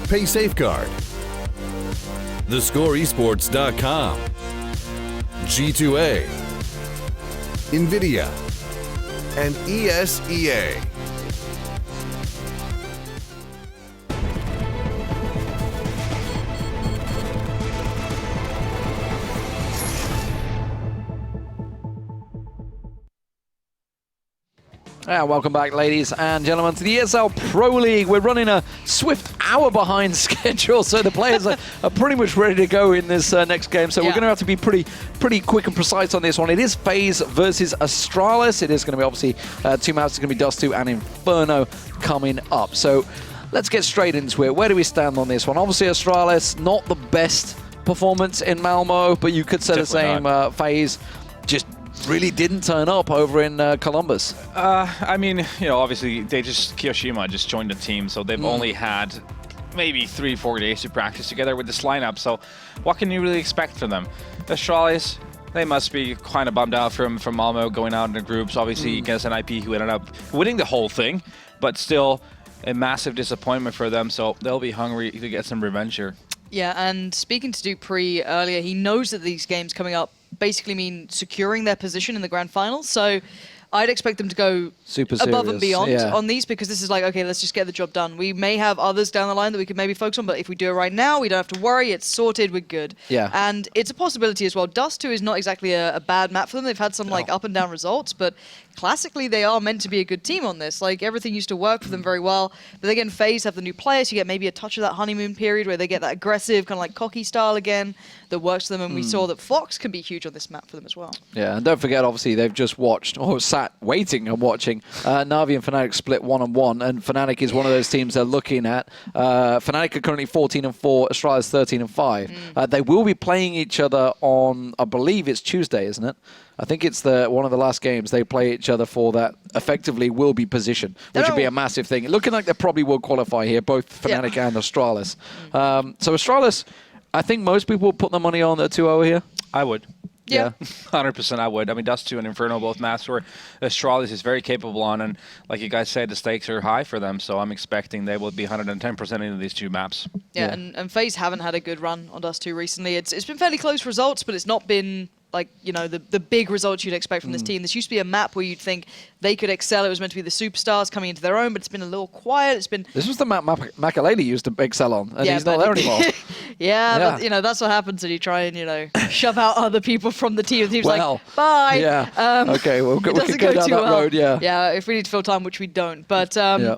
Pay Safeguard, thescoreesports.com, G2A, NVIDIA, and ESEA. And welcome back, ladies and gentlemen, to the ESL Pro League. We're running a swift hour behind schedule, so the players are pretty much ready to go in this next game. So we're going to have to be pretty quick and precise on this one. It is FaZe versus Astralis. It is going to be obviously 2 maps. It's going to be Dust2 and Inferno coming up. So let's get straight into it. Where do we stand on this one? Obviously, Astralis, not the best performance in Malmo, but you could say Definitely the same. FaZe just really didn't turn up over in Columbus. I mean, you know, obviously Kiyoshima just joined the team, so they've only had maybe 3-4 days to practice together with this lineup. So what can you really expect from them? Astralis, they must be kind of bummed out from Malmo going out in the groups. Obviously against an IP who ended up winning the whole thing, but still a massive disappointment for them. So they'll be hungry to get some revenge here. Yeah, and speaking to Dupree earlier, he knows that these games coming up basically mean securing their position in the grand finals. So I'd expect them to go above and beyond on these, because this is like, okay, let's just get the job done. We may have others down the line that we could maybe focus on, but if we do it right now, we don't have to worry. It's sorted. We're good. Yeah. And it's a possibility as well. Dust2 is not exactly a bad map for them. They've had some like up and down results, but classically they are meant to be a good team on this. Like everything used to work for them very well. But again, FaZe have the new players. You get maybe a touch of that honeymoon period where they get that aggressive, kind of like cocky style again that works for them. And we saw that Fox can be huge on this map for them as well. Yeah, and don't forget, obviously, they've just watched, or sat waiting and watching, Na'Vi and Fnatic split 1-1, and Fnatic is one of those teams they're looking at. Fnatic are currently 14-4, Astralis 13-5. They will be playing each other on, I believe it's Tuesday, isn't it? I think it's one of the last games they play each other for that effectively will be position, which would be a massive thing. Looking like they probably will qualify here, both Fnatic and Astralis. So Astralis, I think most people put their money on the 2-0 here. I would. Yeah. 100% I would. I mean, Dust2 and Inferno, both maps where Astralis is very capable on, and like you guys said, the stakes are high for them, so I'm expecting they will be 110% into these 2 maps. Yeah, and FaZe haven't had a good run on Dust2 recently. It's been fairly close results, but it's not been like, you know, the big results you'd expect from this team. This used to be a map where you'd think they could excel. It was meant to be the superstars coming into their own, but it's been a little quiet. It's been... This was the map Makaleli used to excel on, and he's not there anymore. But, you know, that's what happens when you try and, you know, shove out other people from the team. The team's like, bye. Yeah. Okay, we could go down that road, Yeah, if we need to fill time, which we don't. But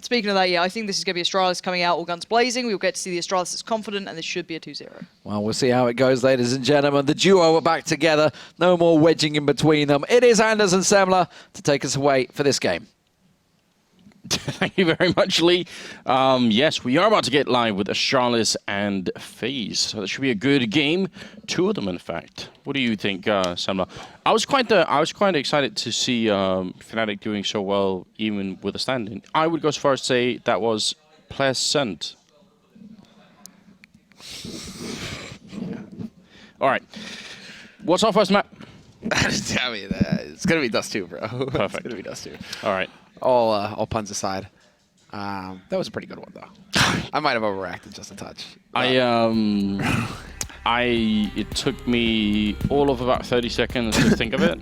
speaking of that, I think this is going to be Astralis coming out all guns blazing. We'll get to see the Astralis that's confident, and this should be a 2-0. Well, we'll see how it goes, ladies and gentlemen. The duo are back together. No more wedging in between them. It is Anders and Semler to take us away for this game. Thank you very much, Lee. Yes, we are about to get live with Astralis and FaZe, so that should be a good game. 2 of them, in fact. What do you think, Semler? I was quite excited to see Fnatic doing so well, even with a stand-in. I would go as far as to say that was pleasant. All right. What's our first map? I mean, it's going to be Dust2, bro. Perfect. It's going to be Dust2. All right. All puns aside. That was a pretty good one, though. I might have overreacted just a touch. It took me all of about 30 seconds to think of it.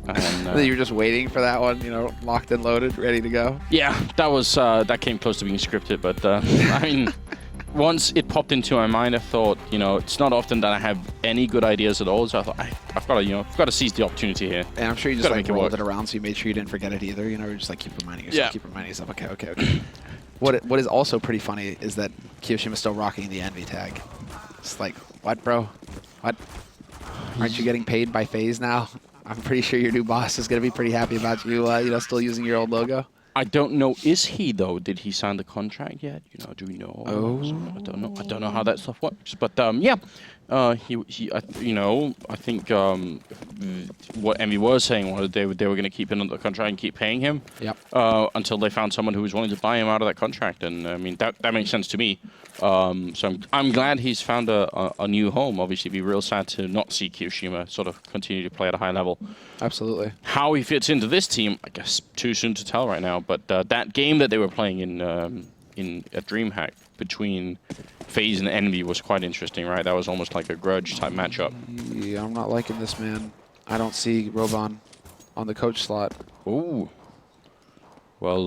And you were just waiting for that one, you know, locked and loaded, ready to go? Yeah, that came close to being scripted, but I mean, once it popped into my mind, I thought, you know, it's not often that I have any good ideas at all, so I thought, I've got to seize the opportunity here. And I'm sure you just like rolled it around, so you made sure you didn't forget it either. You know, you're just like keep reminding yourself, Okay. What is also pretty funny is that Kiyoshima's still rocking the Envy tag. It's like, what, bro? What? Aren't you getting paid by FaZe now? I'm pretty sure your new boss is going to be pretty happy about you, you know, still using your old logo. I don't know. Is he though? Did he sign the contract yet? You know, do we know? Oh, I don't know. I don't know how that stuff works. But yeah, you know, I think what Envy was saying was they were going to keep him under the contract and keep paying him. Yep. Until they found someone who was willing to buy him out of that contract, and I mean that makes sense to me. So I'm glad he's found a new home. Obviously, it'd be real sad to not see Kiyoshima sort of continue to play at a high level. Absolutely. How he fits into this team, I guess too soon to tell right now. But that game that they were playing in at DreamHack between FaZe and Envy was quite interesting, right? That was almost like a grudge type matchup. Yeah, I'm not liking this, man. I don't see Roban on the coach slot. Ooh. Well,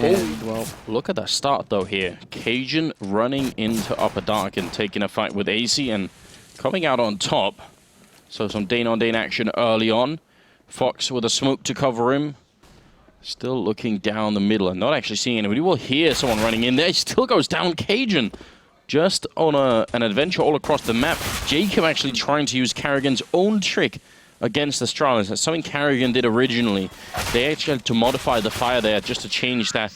Well, look at that start though here. Cajun running into Upper Dark and taking a fight with AC and coming out on top. So some Dane-on-Dane action early on. Fox with a smoke to cover him. Still looking down the middle and not actually seeing anybody. We'll hear someone running in there. He still goes down. Cajun just on an adventure all across the map. Jacob actually trying to use Carrigan's own trick against Astralis. That's something Carrigan did originally. They actually had to modify the fire there just to change that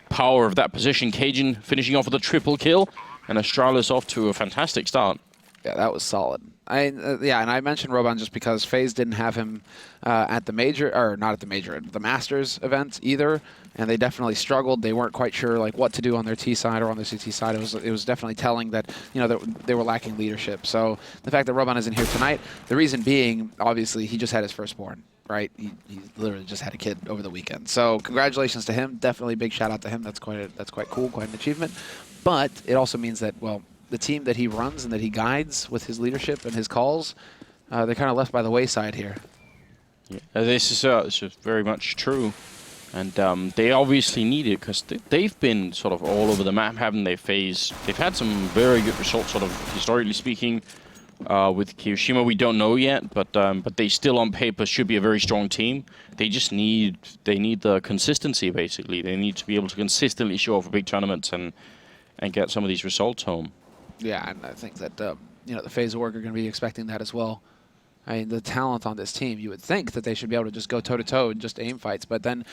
power of that position. Cajun finishing off with a triple kill, and Astralis off to a fantastic start. yeah, that was solid. Yeah, and I mentioned Roban just because FaZe didn't have him at the major, or not at the major, at the Masters event either, and they definitely struggled. They weren't quite sure like what to do on their T side or on their CT side. It was definitely telling that they were lacking leadership. So the fact that Roban isn't here tonight, the reason being obviously he just had his firstborn, right? He literally just had a kid over the weekend. So congratulations to him. Definitely big shout out to him. That's quite cool, quite an achievement. But it also means that, well, the team that he runs and that he guides with his leadership and his calls, they're kind of left by the wayside here. Yeah, this is very much true. And they obviously need it because they've been sort of all over the map, haven't they? FaZe. They've had some very good results, sort of historically speaking. With Kiyoshima, we don't know yet, but they still on paper should be a very strong team. They just need the consistency, basically. They need to be able to consistently show up for big tournaments and get some of these results home. Yeah, and I think that the FaZe org are going to be expecting that as well. I mean, the talent on this team, you would think that they should be able to just go toe-to-toe and just aim fights, but then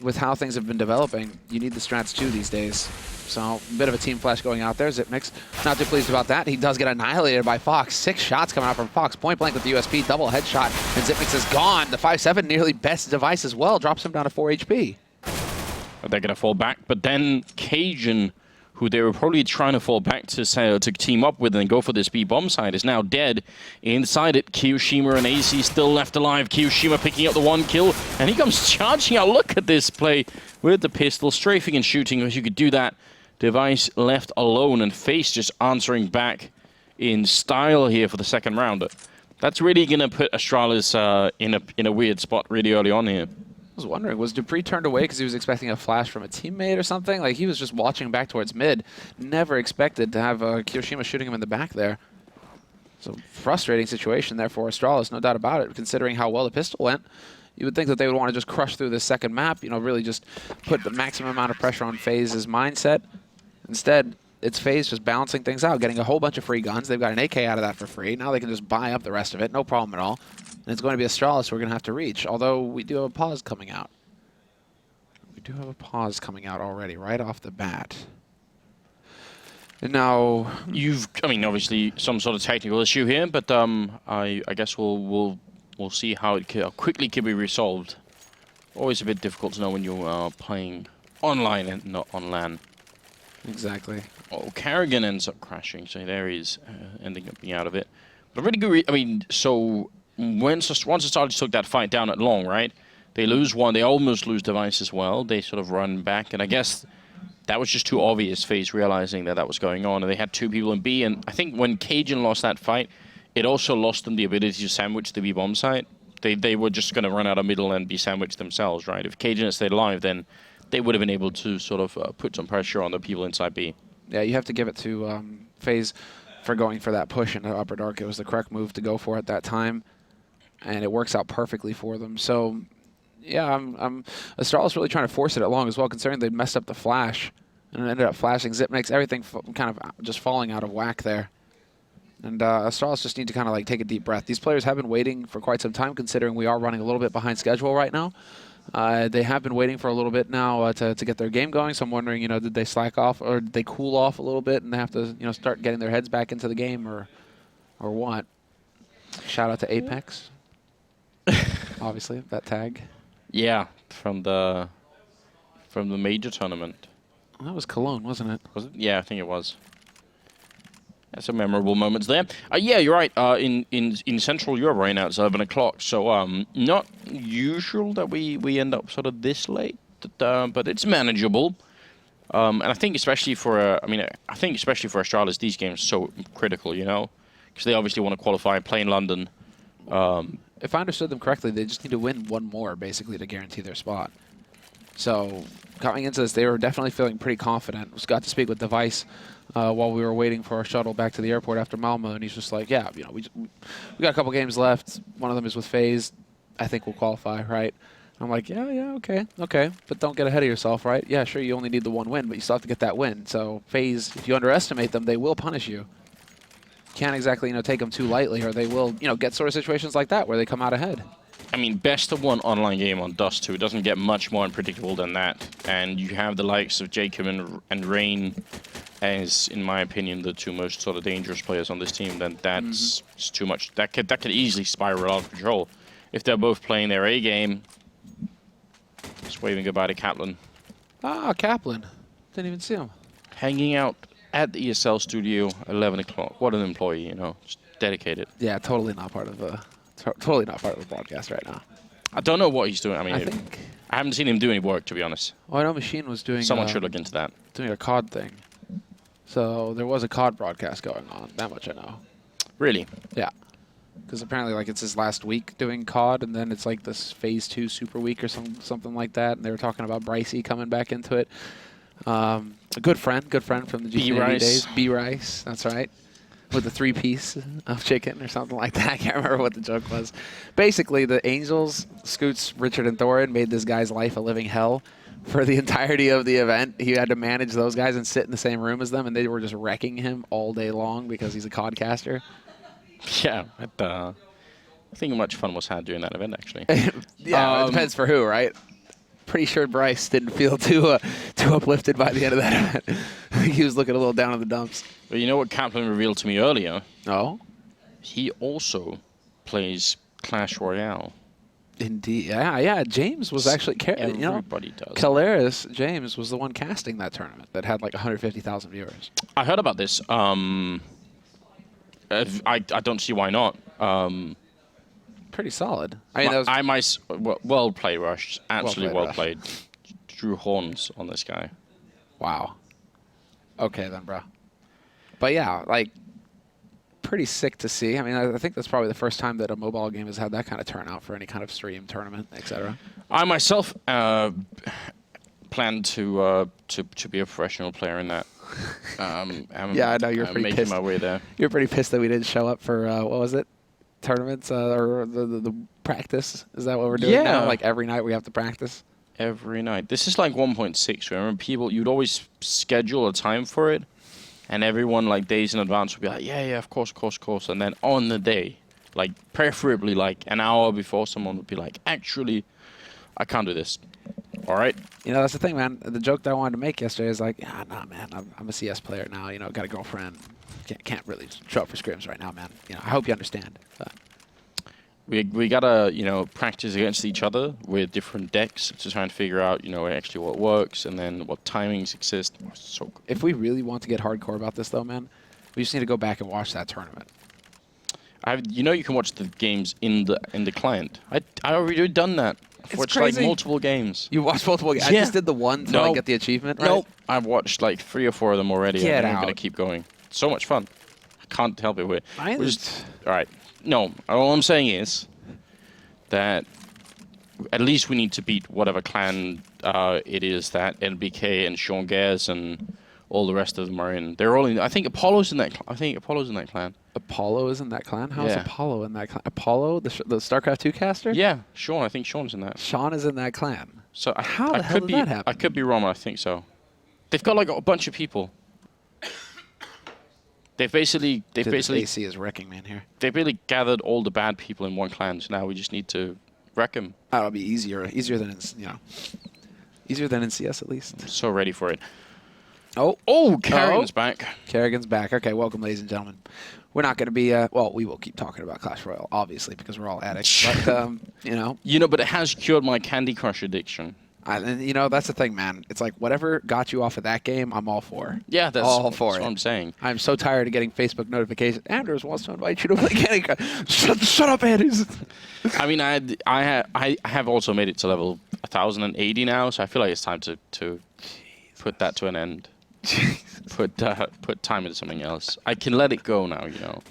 with how things have been developing, you need the strats too these days. So, a bit of a team flash going out there. Xyp9x not too pleased about that. He does get annihilated by Fox. 6 shots coming out from Fox. Point blank with the USP, double headshot, and Xyp9x is gone. The 5-7 nearly best device as well, drops him down to 4 HP. They're going to fall back, but then Cajun, who they were probably trying to fall back to team up with and go for this B-bomb side, is now dead. Inside it, Kiyoshima and AC still left alive. Kiyoshima picking up the 1 kill, and he comes charging out. Look at this play with the pistol, strafing and shooting, as you could do that. Device left alone, and FaZe just answering back in style here for the second round. That's really going to put Astralis in a weird spot really early on here. I was wondering, was Dupree turned away because he was expecting a flash from a teammate or something? Like, he was just watching back towards mid. Never expected to have Kiyoshima shooting him in the back there. So, frustrating situation there for Astralis, no doubt about it, considering how well the pistol went. You would think that they would want to just crush through this second map, really just put the maximum amount of pressure on FaZe's mindset. Instead, it's FaZe just balancing things out, getting a whole bunch of free guns. They've got an AK out of that for free. Now they can just buy up the rest of it, no problem at all. And it's going to be Astralis we're going to have to reach, although we do have a pause coming out. We do have a pause coming out already, right off the bat. And now... obviously some sort of technical issue here, but I guess we'll see how quickly it can be resolved. Always a bit difficult to know when you're playing online and not on LAN. Exactly. Oh, Carrigan ends up crashing, so there he's ending up being out of it. But really good, so once Astralis took that fight down at long, right? They lose one, they almost lose Device as well. They sort of run back, and I guess that was just too obvious, FaZe realizing that was going on, and they had 2 people in B, and I think when Cajun lost that fight, it also lost them the ability to sandwich the B-bomb site. They were just going to run out of middle and be sandwiched themselves, right? If Cajun had stayed alive, then they would have been able to sort of put some pressure on the people inside B. Yeah, you have to give it to FaZe for going for that push into Upper Dark. It was the correct move to go for at that time, and it works out perfectly for them. So, yeah, Astralis really trying to force it along as well, considering they messed up the flash, and it ended up flashing. Xyp9x, everything kind of just falling out of whack there. And Astralis just need to kind of like take a deep breath. These players have been waiting for quite some time, considering we are running a little bit behind schedule right now. They have been waiting for a little bit now to get their game going, so I'm wondering, did they slack off or did they cool off a little bit and they have to, start getting their heads back into the game or what? Shout out to Apex, obviously, that tag. Yeah, from the major tournament. Well, that was Cologne, wasn't it? Was it? Yeah, I think it was. Some memorable moments there. Yeah, you're right. In Central Europe right now, it's 11 o'clock. So not usual that we end up sort of this late, but it's manageable. And I think especially for Astralis, these games are so critical, you know, because they obviously want to qualify and play in London. If I understood them correctly, they just need to win one more, basically, to guarantee their spot. So coming into this, they were definitely feeling pretty confident. We got to speak with Device while we were waiting for our shuttle back to the airport after Malmo, and he's just like, yeah, you know, we got a couple games left. One of them is with FaZe. I think we'll qualify, right? I'm like, yeah, okay, but don't get ahead of yourself, right? Yeah, sure, you only need the one win, but you still have to get that win. So FaZe, if you underestimate them, they will punish you. Can't exactly, you know, take them too lightly, or they will, you know, get sort of situations like that where they come out ahead. I mean, best of one online game on Dust2. It doesn't get much more unpredictable than that. And you have the likes of Jacob and Rain as, in my opinion, the two most sort of dangerous players on this team. Then that's just too much. That could easily spiral out of control. If they're both playing their A game, just waving goodbye to Kaplan. Ah, Kaplan. Didn't even see him. Hanging out at the ESL studio, 11 o'clock. What an employee, you know, just dedicated. Yeah, totally not part of the broadcast right now. I don't know what he's doing. I mean, think I haven't seen him do any work, to be honest. Well, I know Machine was doing. Someone should look into that. Doing a COD thing. So there was a COD broadcast going on. That much I know. Really? Yeah. Because apparently, like, it's his last week doing COD, and then it's like this Phase 2 Super Week or something like that. And they were talking about Brycey coming back into it. A good friend from the GT days. B-Rice, that's right. With the 3-piece of chicken or something like that. I can't remember what the joke was. Basically, the Angels, Scoots, Richard, and Thorin made this guy's life a living hell for the entirety of the event. He had to manage those guys and sit in the same room as them, and they were just wrecking him all day long because he's a COD-caster. Yeah, I think much fun was had during that event, actually. Yeah, it depends for who, right? Pretty sure Bryce didn't feel too uplifted by the end of that event. I think he was looking a little down in the dumps. But you know what Kaplan revealed to me earlier? Oh? He also plays Clash Royale. Indeed. Yeah. James was actually... Everybody does. Caleris, James, was the one casting that tournament that had like 150,000 viewers. I heard about this. I don't see why not. Pretty solid. I mean, well played, Rush. Absolutely well Rush. played. Drew horns on this guy. Wow. Okay then, bro. But yeah, like, pretty sick to see. I mean, I think that's probably the first time that a mobile game has had that kind of turnout for any kind of stream tournament, etc. I myself plan to be a professional player in that. Yeah, I know you're pretty making pissed. my way there. You're pretty pissed that we didn't show up for what was it? Tournaments or the practice? Is that what we're doing now? Like every night we have to practice? Every night. This is like 1.6. Remember, you'd always schedule a time for it, and everyone like days in advance would be like, yeah, of course. And then on the day, like preferably like an hour before, someone would be like, actually, I can't do this. All right. You know, that's the thing, man. The joke that I wanted to make yesterday is like, nah, man, I'm a CS player now. You know, got a girlfriend. Can't really show up for scrims right now, man. You know, I hope you understand. But we gotta, you know, practice against each other with different decks to try and figure out, you know, actually what works and then what timings exist. So if we really want to get hardcore about this, though, man, we just need to go back and watch that tournament. You know, you can watch the games in the client. I already done that. I've watched crazy. like multiple games. You watched multiple games? Yeah. I just did the one to like, get the achievement, right? Nope. I've watched like 3 or 4 of them already. Get I'm out. gonna keep going. So much fun. I can't help it. I We're just, all right. No, all I'm saying is that at least we need to beat whatever clan it is that LBK and Sean Gares and all the rest of them are in. They're all in. I think Apollo's in that. Apollo's in that clan. Apollo is in that clan? How's Yeah. Apollo in that clan? Apollo, the StarCraft 2 caster? Yeah, Sean. I think Sean's in that. Sean is in that clan. So How I the hell could did be, that happen? I could be wrong. I think so. They've got like a bunch of people. They've basically AC is wrecking me in here. they really gathered all the bad people in one clan. So now we just need to wreck them. That'll be easier than in, easier than in CS at least. So ready for it. Oh, Kerrigan's back. Kerrigan's back. Okay, welcome, ladies and gentlemen. We're not going to be, well, we will keep talking about Clash Royale, obviously, because we're all addicts. But, But it has cured my Candy Crush addiction. and that's the thing, man. It's like whatever got you off of that game, I'm all for. Yeah, that's all for what it. I'm saying. I'm so tired of getting Facebook notifications. Anders wants to invite you to play Candy Crush. Shut up, Anders. I mean, I have also made it to level 1080 now, so I feel like it's time to put that to an end. Put time into something else. I can let it go now, you know.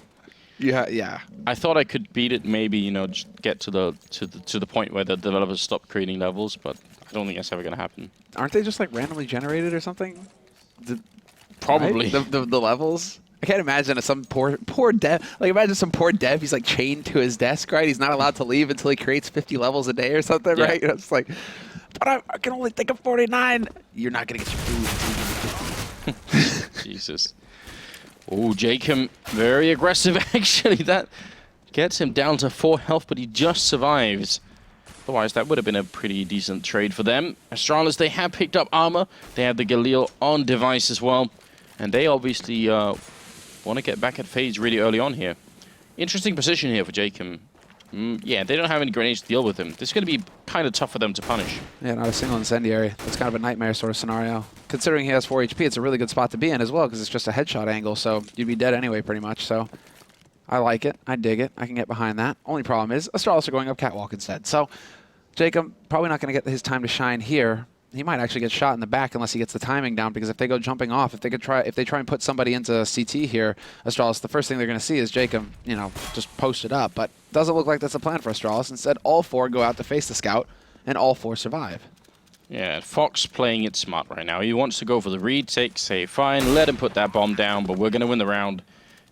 Yeah. I thought I could beat it, maybe, you know, just get to the point where the developers stop creating levels, but I don't think that's ever gonna happen. Aren't they just like randomly generated or something? Probably. Right? The levels. I can't imagine some poor dev. Like imagine some poor dev. He's like chained to his desk, right? He's not allowed to leave until he creates 50 levels a day or something, right? You know, it's like, but I can only think of 49. You're not gonna get your food until you get 50. Jesus. Oh, Jacob, very aggressive actually. That gets him down to 4 health, but he just survives. Otherwise, that would have been a pretty decent trade for them. Astralis, they have picked up armor. They have the Galil on device as well. And they obviously want to get back at FaZe really early on here. Interesting position here for Jacob. Yeah, they don't have any grenades to deal with him. This is going to be kind of tough for them to punish. Yeah, not a single incendiary. That's kind of a nightmare sort of scenario. Considering he has 4 HP, it's a really good spot to be in as well because it's just a headshot angle, so you'd be dead anyway pretty much. So I like it. I dig it. I can get behind that. Only problem is Astralis are going up catwalk instead. So Jacob probably not going to get his time to shine here. He might actually get shot in the back unless he gets the timing down, because if they go jumping off, if they try and put somebody into CT here, Astralis, the first thing they're going to see is Jacob, you know, just posted up. But doesn't look like that's the plan for Astralis. Instead, all 4 go out to face the scout, and all 4 survive. Yeah, Fox playing it smart right now. He wants to go for the retake, say, fine, let him put that bomb down, but we're going to win the round.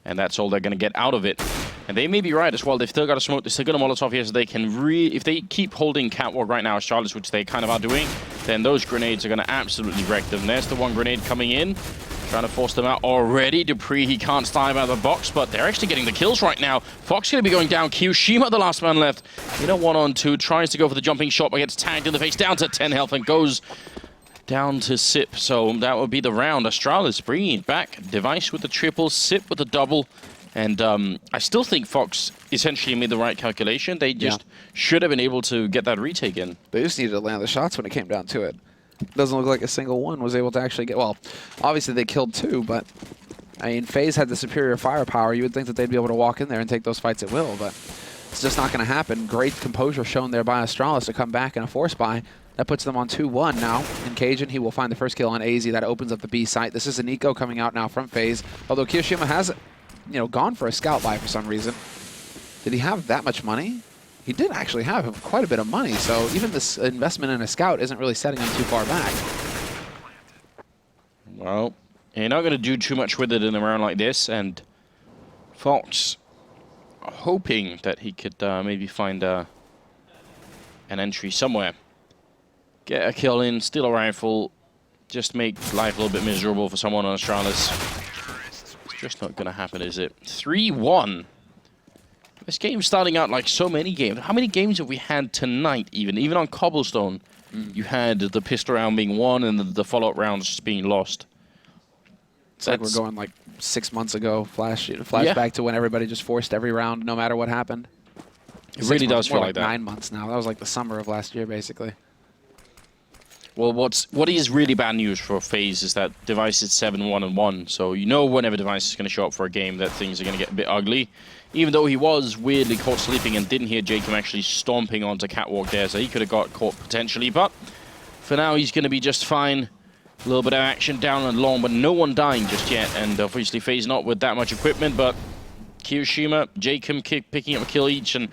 And that's all they're going to get out of it. And they may be right as well. They've still got a smoke. They've still got a Molotov here, so they can if they keep holding catwalk right now, Astralis, which they kind of are doing, then those grenades are going to absolutely wreck them. There's the one grenade coming in, trying to force them out already. Dupree, he can't dive out of the box, but they're actually getting the kills right now. Fox going to be going down. Kiyoshima, the last man left, in a 1-on-2, tries to go for the jumping shot, but gets tagged in the face, down to 10 health, and goes down to Sip. So that would be the round. Astralis bringing it back. Device with the triple, Sip with the double. And I still think Fox essentially made the right calculation. They just should have been able to get that retake in. They just needed to land the shots when it came down to it. Doesn't look like a single one was able to actually get... Well, obviously they killed 2, but... I mean, FaZe had the superior firepower. You would think that they'd be able to walk in there and take those fights at will, but it's just not going to happen. Great composure shown there by Astralis to come back in a force buy. That puts them on 2-1 now. In Cajun, he will find the first kill on AZ. That opens up the B site. This is a Nico coming out now from FaZe. Although Kiyoshima has, you know, gone for a scout buy for some reason. Did he have that much money? He did actually have quite a bit of money, so even this investment in a scout isn't really setting him too far back. Well, you're not going to do too much with it in a round like this, and Fox hoping that he could maybe find an entry somewhere. Get a kill in, steal a rifle, just make life a little bit miserable for someone on Astralis. It's just not going to happen, is it? 3-1. This game's starting out like so many games. How many games have we had tonight, even on Cobblestone? You had the pistol round being won and the follow-up rounds just being lost. It's like we're going like 6 months ago, flashback to when everybody just forced every round no matter what happened. It really does feel like that. 9 months now. That was like the summer of last year, basically. Well, what is really bad news for FaZe is that Device is 7-1-1, so you know whenever Device is going to show up for a game that things are going to get a bit ugly. Even though he was weirdly caught sleeping and didn't hear Jacob actually stomping onto catwalk there, so he could have got caught potentially, but for now he's going to be just fine. A little bit of action down and long, but no one dying just yet, and obviously FaZe not with that much equipment, but Kiyoshima, Jacob picking up a kill each, and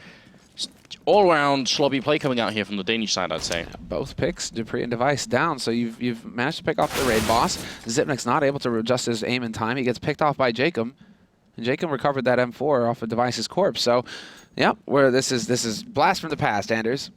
all-around slobby play coming out here from the Danish side, I'd say. Both picks, Dupree and Device down, so you've managed to pick off the raid boss. Zipnik's not able to adjust his aim in time. He gets picked off by Jacob, and Jacob recovered that M4 off of Device's corpse. So, yeah, this is blast from the past, Anders.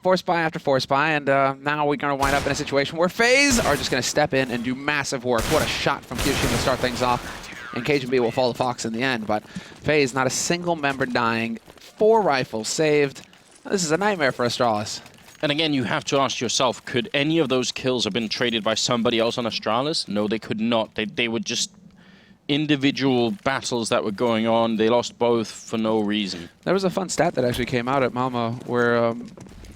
Force buy after force buy, and now we're going to wind up in a situation where FaZe are just going to step in and do massive work. What a shot from Kiyoshima to start things off. And Cajun B will follow Fox in the end, but FaZe, not a single member dying. 4 rifles saved. This is a nightmare for Astralis. And again, you have to ask yourself, could any of those kills have been traded by somebody else on Astralis? No, they could not. They were just individual battles that were going on. They lost both for no reason. There was a fun stat that actually came out at Malmo where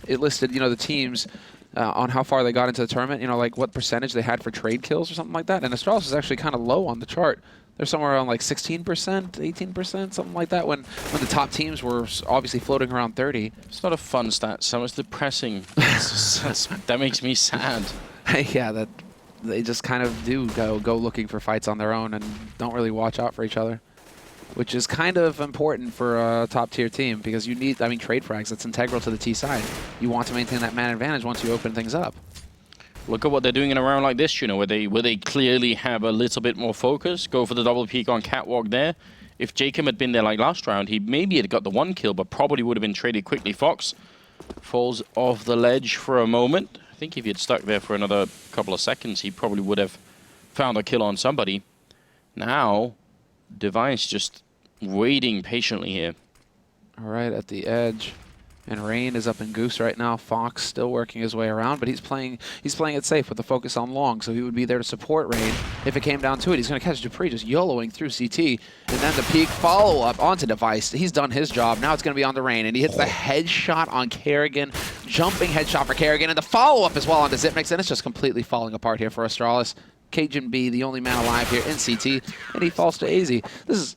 it listed, you know, the teams on how far they got into the tournament, you know, like what percentage they had for trade kills or something like that. And Astralis was actually kind of low on the chart. They're somewhere around like 16%, 18%, something like that, when the top teams were obviously floating around 30. It's not a fun stat, so it's depressing. That makes me sad. Yeah, that they just kind of do go looking for fights on their own and don't really watch out for each other, which is kind of important for a top-tier team because you need, I mean, trade frags. That's integral to the T side. You want to maintain that man advantage once you open things up. Look at what they're doing in a round like this, you know, where they clearly have a little bit more focus. Go for the double peek on Catwalk there. If Jacob had been there like last round, he maybe had got the 1 kill, but probably would have been traded quickly. Fox falls off the ledge for a moment. I think if he had stuck there for another couple of seconds, he probably would have found a kill on somebody. Now, Device just waiting patiently here. All right, at the edge. And Rain is up in Goose right now. Fox still working his way around, but he's playing it safe with the focus on long, so he would be there to support Rain. If it came down to it, he's going to catch Dupree just YOLOing through CT. And then the peak follow-up onto Device. He's done his job. Now it's going to be on the Rain, and he hits the headshot on Kerrigan. Jumping headshot for Kerrigan, and the follow-up as well onto Zipmix, and it's just completely falling apart here for Astralis. Cajun B, the only man alive here in CT, and he falls to AZ. This is...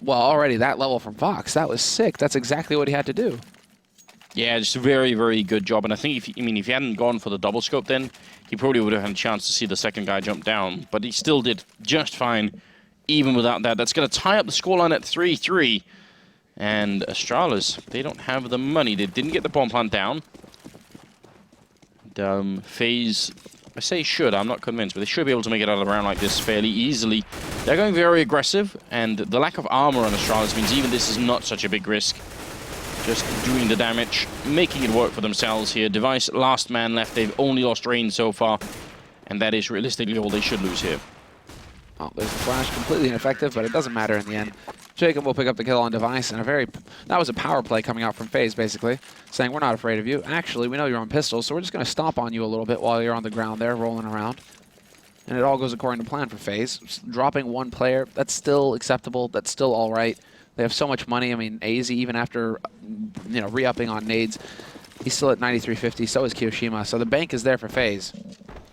well, already that level from Fox, that was sick. That's exactly what he had to do. Yeah, just a very, very good job. And I think if he hadn't gone for the double scope, then he probably would have had a chance to see the second guy jump down. But he still did just fine, even without that. That's going to tie up the scoreline at 3-3. And Astralis, they don't have the money. They didn't get the bomb plant down. And, FaZe, I say should, I'm not convinced, but they should be able to make it out of the round like this fairly easily. They're going very aggressive, and the lack of armor on Astralis means even this is not such a big risk. Just doing the damage, making it work for themselves here. Device, last man left. They've only lost Rain so far, and that is realistically all they should lose here. Oh, there's the flash, completely ineffective, but it doesn't matter in the end. Jacob will pick up the kill on Device, and that was a power play coming out from FaZe, basically, saying, we're not afraid of you. Actually, we know you're on pistols, so we're just going to stomp on you a little bit while you're on the ground there, rolling around. And it all goes according to plan for FaZe. Just dropping 1 player, that's still acceptable, that's still all right. They have so much money. I mean, AZ, even after, you know, re-upping on nades, he's still at 9350, so is Kiyoshima. So the bank is there for FaZe.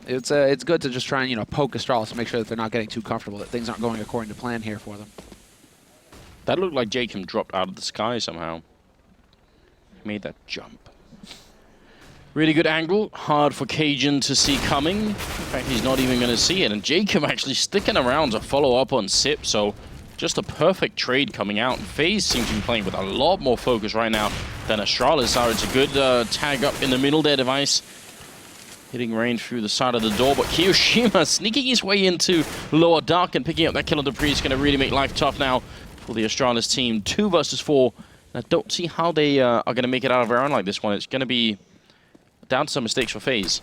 It's good to just try and, you know, poke Astralis to make sure that they're not getting too comfortable, that things aren't going according to plan here for them. That looked like Jacob dropped out of the sky somehow. He made that jump. Really good angle. Hard for Cajun to see coming. In fact, he's not even going to see it. And Jacob actually sticking around to follow up on Sip. So just a perfect trade coming out. FaZe seems to be playing with a lot more focus right now than Astralis are. It's a good tag up in the middle there, Device. Hitting Rain through the side of the door, but Kiyoshima sneaking his way into lower dark and picking up that kill on Dupree is going to really make life tough now for the Astralis team. 2 versus 4. And I don't see how they are going to make it out of a round like this one. It's going to be down to some mistakes for FaZe.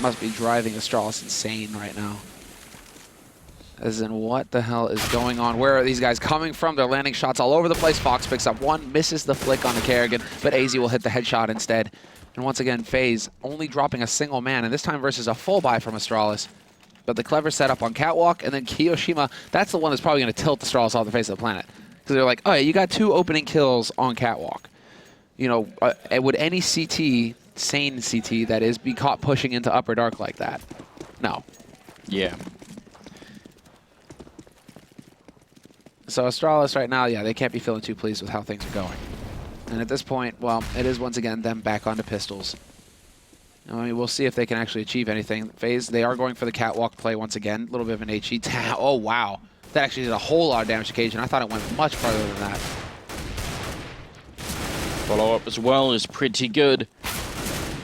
Must be driving Astralis insane right now. As in, what the hell is going on? Where are these guys coming from? They're landing shots all over the place. Fox picks up 1, misses the flick on the Kerrigan, but AZ will hit the headshot instead. And once again, FaZe only dropping a single man, and this time versus a full buy from Astralis. But the clever setup on Catwalk, and then Kiyoshima, that's the one that's probably going to tilt Astralis off the face of the planet. Because they're like, oh, yeah, you got 2 opening kills on Catwalk. You know, would any CT, sane CT that is, be caught pushing into Upper Dark like that? No. Yeah. So Astralis right now, yeah, they can't be feeling too pleased with how things are going. And at this point, well, it is once again them back onto pistols. I mean, we'll see if they can actually achieve anything. FaZe, they are going for the Catwalk play once again. A little bit of an HE. Oh, wow. That actually did a whole lot of damage to Cajun. I thought it went much farther than that. Follow-up as well is pretty good.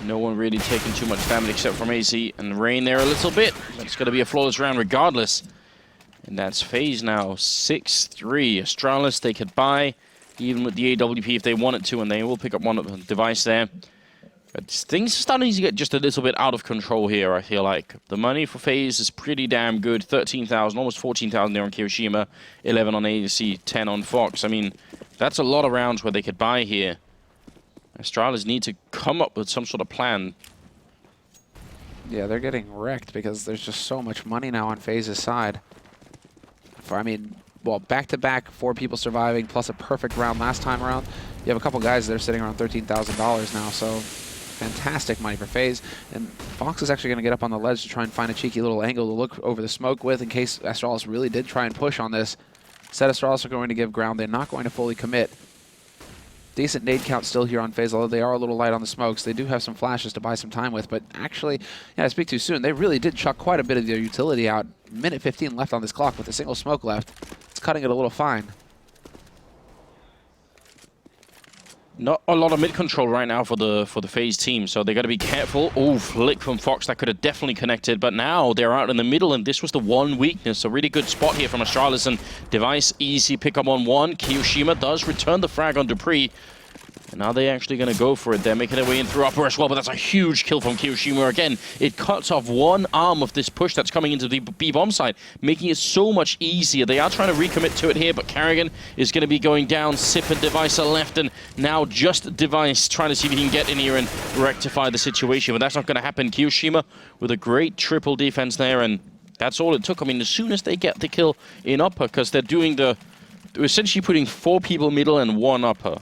No one really taking too much damage except from AZ and Rain there a little bit. But it's going to be a flawless round regardless. And that's FaZe now, 6-3. Astralis, they could buy, even with the AWP if they wanted to, and they will pick up one of the Device there. But things are starting to get just a little bit out of control here, I feel like. The money for FaZe is pretty damn good. 13,000, almost 14,000 there on Kiyoshima, 11 on ADC, 10 on Fox. I mean, that's a lot of rounds where they could buy here. Astralis need to come up with some sort of plan. Yeah, they're getting wrecked because there's just so much money now on FaZe's side. I mean, well, back-to-back, 4 people surviving, plus a perfect round last time around. You have a couple guys that are sitting around $13,000 now, so fantastic money for FaZe. And Fox is actually going to get up on the ledge to try and find a cheeky little angle to look over the smoke with in case Astralis really did try and push on this. Said Astralis are going to give ground. They're not going to fully commit. decent nade count still here on FaZe, although they are a little light on the smokes. They do have some flashes to buy some time with, but actually, yeah, I speak too soon. They really did chuck quite a bit of their utility out. Minute 15 left on this clock with a single smoke left. It's cutting it a little fine. Not a lot of mid control right now for the FaZe team, so they got to be careful. Oh, flick from Fox, that could have definitely connected, but now they're out in the middle, and this was the one weakness. A really good spot here from Astralis, and Device easy pick up on one. Kiyoshima does return the frag on Dupree. And now they're actually going to go for it. They're making their way in through upper as well, but that's a huge kill from Kiyoshima. Again, it cuts off one arm of this push that's coming into the B-bomb side, making it so much easier. They are trying to recommit to it here, but Carrigan is going to be going down. Sip and Device are left, and now just Device trying to see if he can get in here and rectify the situation, but that's not going to happen. Kiyoshima with a great triple defense there, and that's all it took. I mean, as soon as they get the kill in upper, because they're essentially putting 4 people middle and 1 upper.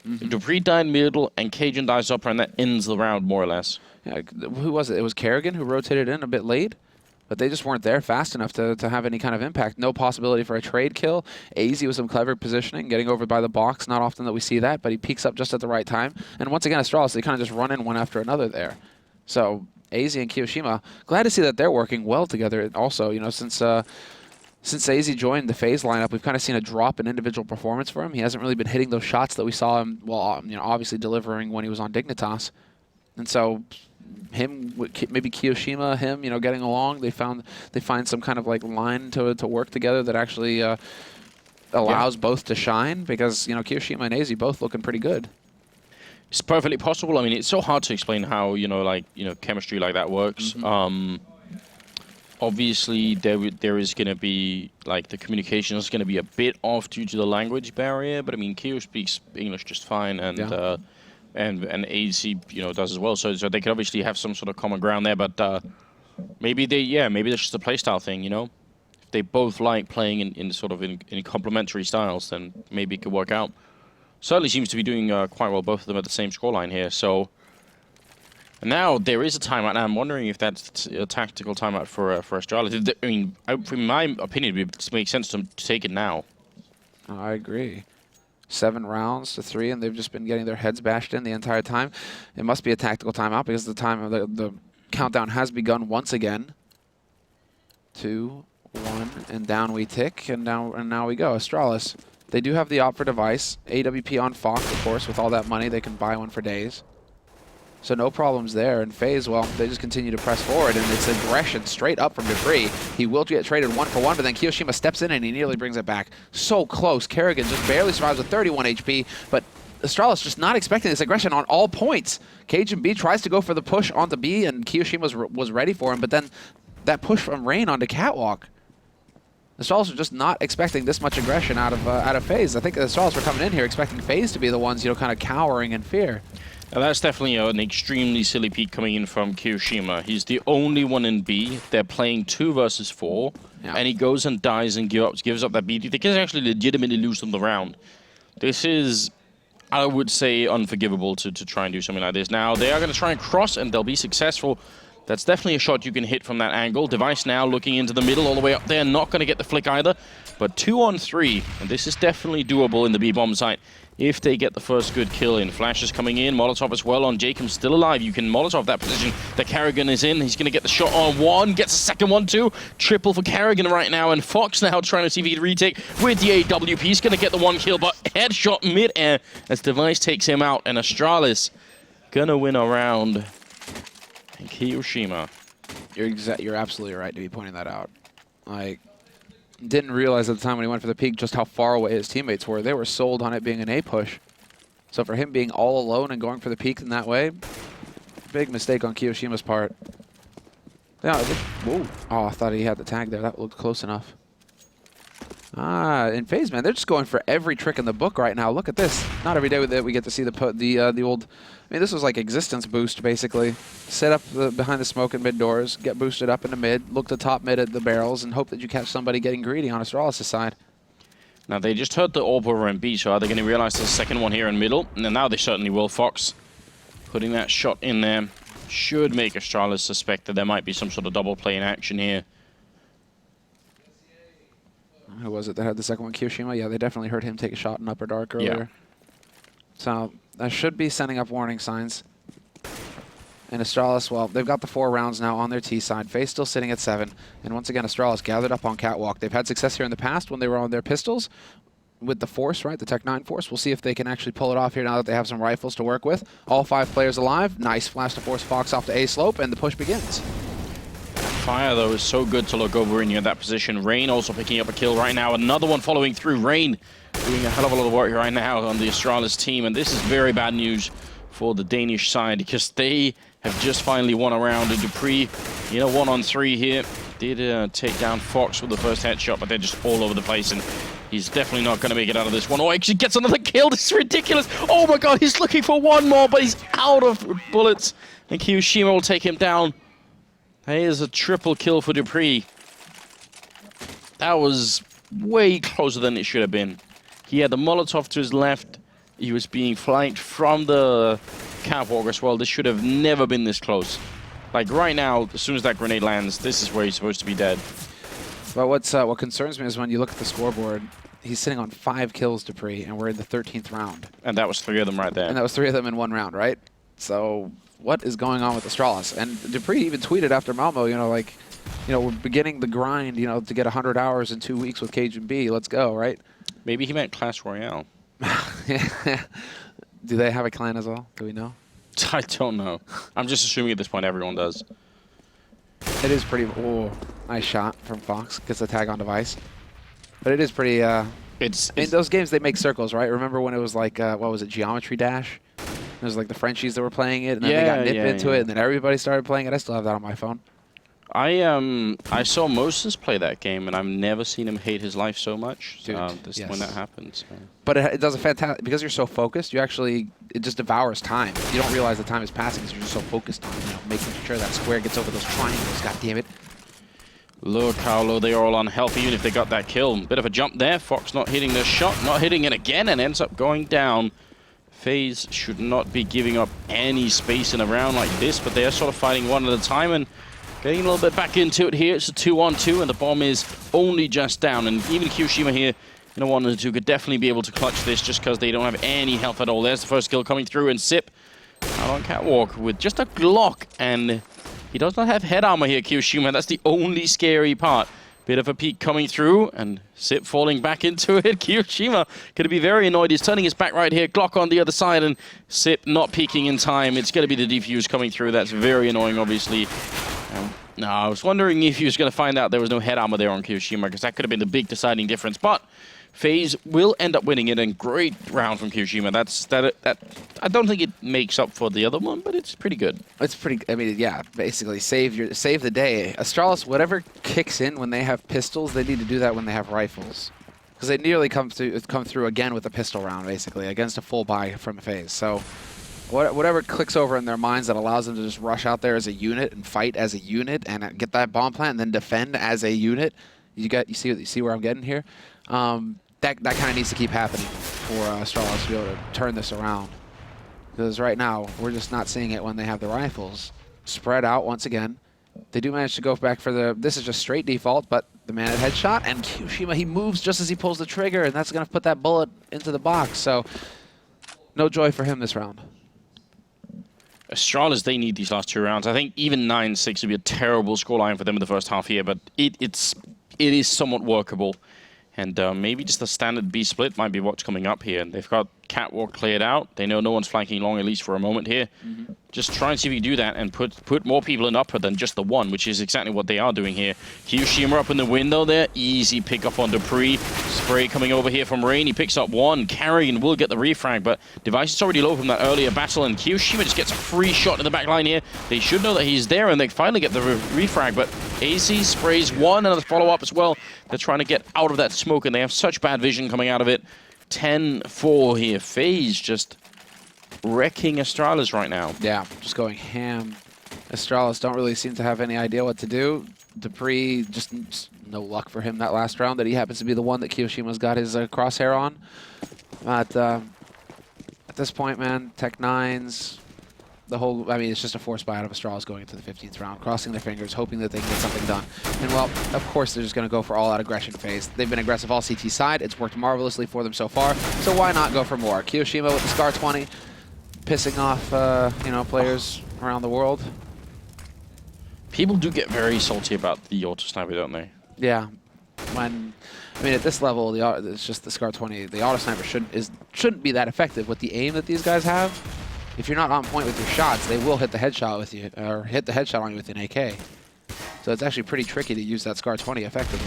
Dupree died middle, and Cajun dies upper, and that ends the round, more or less. Yeah, who was it? It was Kerrigan who rotated in a bit late, but they just weren't there fast enough to have any kind of impact. No possibility for a trade kill. AZ with some clever positioning, getting over by the box. Not often that we see that, but he peeks up just at the right time. And once again, Astralis, they kind of just run in one after another there. So AZ and Kiyoshima, glad to see that they're working well together. Also, you know, since AZ joined the FaZe lineup, we've kind of seen a drop in individual performance for him. He hasn't really been hitting those shots that we saw him, well, you know, obviously delivering when he was on Dignitas. And so him, maybe Kiyoshima, him, you know, getting along, they find some kind of like line to work together that actually allows both to shine, because, you know, Kiyoshima and AZ both looking pretty good. It's perfectly possible. I mean, it's so hard to explain how, chemistry like that works. Obviously, there is going to be, like, the communication is going to be a bit off due to the language barrier, but I mean, Kiyo speaks English just fine, and AZ, does as well, so they could obviously have some sort of common ground there, but maybe that's just a playstyle thing, you know? If they both like playing in complementary styles, then maybe it could work out. Certainly seems to be doing quite well, both of them at the same scoreline here, so... And now there is a timeout, and I'm wondering if that's a tactical timeout for Astralis. I mean, in my opinion, it makes sense to take it now. I agree. 7 rounds to 3, and they've just been getting their heads bashed in the entire time. It must be a tactical timeout because the countdown has begun once again. 2, 1, and down we tick, and now we go. Astralis. They do have the op for Device. AWP on Fox, of course. With all that money, they can buy one for days. So no problems there. And FaZe, well, they just continue to press forward, and it's aggression straight up from Dupree. He will get traded 1-for-1, but then Kiyoshima steps in and he nearly brings it back. So close. Kerrigan just barely survives with 31 HP, but Astralis just not expecting this aggression on all points. Cajun B tries to go for the push onto B, and Kiyoshima was ready for him, but then that push from Rain onto Catwalk. Astralis are just not expecting this much aggression out of FaZe. I think Astralis were coming in here expecting FaZe to be the ones, kind of cowering in fear. Now that's definitely an extremely silly peak coming in from Kiyoshima. He's the only one in B. They're playing 2 versus 4, and he goes and dies and gives up that B. They can actually legitimately lose them the round. This is, I would say, unforgivable to try and do something like this. Now, they are going to try and cross, and they'll be successful. That's definitely a shot you can hit from that angle. Device now looking into the middle all the way up there. Not going to get the flick either, but 2 on 3, and this is definitely doable in the B-bomb site. If they get the first good kill in. Flash is coming in, Molotov as well on Jacob, still alive. You can Molotov that position that Carrigan is in. He's going to get the shot on 1, gets a second one too. Triple for Carrigan right now, and Fox now trying to see if he can retake with the AWP. He's going to get the 1 kill, but headshot mid-air as Device takes him out, and Astralis going to win a round. And Kiyoshima. You're absolutely right to be pointing that out. Like, didn't realize at the time when he went for the peak just how far away his teammates were. They were sold on it being an A push. So for him being all alone and going for the peak in that way, big mistake on Kiyoshima's part. Yeah, whoa. Oh, I thought he had the tag there. That looked close enough. In FaZe, man, they're just going for every trick in the book right now. Look at this. Not every day that we get to see the old... I mean, this was like existence boost, basically. Set up behind the smoke and mid doors, get boosted up into mid, look to top mid at the barrels, and hope that you catch somebody getting greedy on Astralis' side. Now, they just heard the AWP over in B, so are they going to realize there's a second one here in middle? And now they certainly will. Fox putting that shot in there should make Astralis suspect that there might be some sort of double play in action here. Who was it that had the second one? Kiyoshima? Yeah, they definitely heard him take a shot in upper dark earlier. So that should be sending up warning signs. And Astralis, well, they've got the 4 rounds now on their T side. FaZe still sitting at 7. And once again, Astralis gathered up on Catwalk. They've had success here in the past when they were on their pistols with the Force, right? The Tech 9 Force. We'll see if they can actually pull it off here now that they have some rifles to work with. All 5 players alive. Nice flash to force Fox off to A slope, and the push begins. Fire, though, is so good to look over in you in that position. Rain also picking up a kill right now. Another one following through. Rain doing a hell of a lot of work right now on the Astralis team. And this is very bad news for the Danish side because they have just finally won a round. And Dupree, 1-on-3 here. Did take down Fox with the first headshot, but they're just all over the place. And he's definitely not going to make it out of this one. Oh, actually gets another kill. This is ridiculous. Oh, my God. He's looking for one more, but he's out of bullets. And Kiyoshima will take him down. That is a triple kill for Dupree. That was way closer than it should have been. He had the Molotov to his left. He was being flanked from the catwalk as well. This should have never been this close. Like right now, as soon as that grenade lands, this is where he's supposed to be dead. But what concerns me is when you look at the scoreboard, he's sitting on 5 kills, Dupree, and we're in the 13th round. And that was 3 of them right there. And that was 3 of them in 1 round, right? So what is going on with Astralis? And Dupree even tweeted after Malmo, we're beginning the grind, to get 100 hours in 2 weeks with Cajun B. Let's go, right? Maybe he meant Clash Royale. Do they have a clan as well? Do we know? I don't know. I'm just assuming at this point everyone does. It is pretty... Oh, nice shot from Fox. Gets the tag on device. But it is pretty... in those games, they make circles, right? Remember when it was like, what was it, Geometry Dash? It was like the Frenchies that were playing it, and then they got nip into it, and then everybody started playing it. I still have that on my phone. I saw Moses play that game, and I've never seen him hate his life so much. Dude, When that happens. So. But it does a fantastic... Because you're so focused, it just devours time. You don't realize the time is passing because you're just so focused on, making sure that square gets over those triangles. God damn it. Look how low they are all on health, even if they got that kill. Bit of a jump there. Fox not hitting the shot, not hitting it again, and ends up going down. FaZe should not be giving up any space in a round like this, but they are sort of fighting one at a time and getting a little bit back into it here. It's a 2-on-2, and the bomb is only just down. And even Kiyoshima here in a 1-2 could definitely be able to clutch this just because they don't have any health at all. There's the first kill coming through, and Sip out on Catwalk with just a Glock, and he does not have head armor here, Kiyoshima. That's the only scary part. Bit of a peek coming through, and Sip falling back into it. Kiyoshima going to be very annoyed. He's turning his back right here. Glock on the other side, and Sip not peeking in time. It's going to be the defuse coming through. That's very annoying, obviously. No, I was wondering if he was going to find out there was no head armor there on Kiyoshima, because that could have been the big deciding difference. But FaZe will end up winning it, and great round from Kiyoshima. That I don't think it makes up for the other one, but it's pretty good. It's pretty. I mean, yeah, basically save the day. Astralis, whatever kicks in when they have pistols, they need to do that when they have rifles, because they nearly come through again with a pistol round, basically against a full buy from FaZe. So whatever clicks over in their minds that allows them to just rush out there as a unit and fight as a unit and get that bomb plant and then defend as a unit. You see where I'm getting here. That kind of needs to keep happening for Astralis to be able to turn this around. Because right now, we're just not seeing it when they have the rifles. Spread out once again. They do manage to go back for the... This is just straight default, but the man at headshot. And Kiyoshima, he moves just as he pulls the trigger, and that's going to put that bullet into the box. So, no joy for him this round. Astralis, they need these last 2 rounds. I think even 9-6 would be a terrible scoreline for them in the first half here, but it is somewhat workable. And maybe just a standard B split might be what's coming up here. And they've got Catwalk cleared out. They know no one's flanking long, at least for a moment here. Just try and see if you do that and put more people in upper than just the one, which is exactly what they are doing here. Kiyoshima up in the window there. Easy pick up on Dupree. Spray coming over here from Rain. He picks up one. Carrigan will get the refrag, but Device is already low from that earlier battle, and Kiyoshima just gets a free shot in the back line here. They should know that he's there, and they finally get the refrag, but AC sprays one and a follow-up as well. They're trying to get out of that smoke, and they have such bad vision coming out of it. 10-4 here. FaZe just wrecking Astralis right now. Yeah, just going ham. Astralis don't really seem to have any idea what to do. Dupree, just no luck for him that last round, that he happens to be the one that Kiyoshima's got his crosshair on. But at this point, man, Tech 9s, The whole, I mean, it's just a forced buy out of Astralis going into the 15th round, crossing their fingers, hoping that they can get something done. And, well, of course, they're just going to go for all-out aggression phase. They've been aggressive all CT side. It's worked marvelously for them so far, so why not go for more? Kiyoshima with the Scar 20, pissing off, you know, players around the world. People do get very salty about the auto sniper, don't they? Yeah. I mean, at this level, it's just the Scar 20. The auto sniper shouldn't be that effective with the aim that these guys have. If you're not on point with your shots, they will hit the headshot with you, or hit the headshot on you with an AK. So it's actually pretty tricky to use that Scar 20 effectively.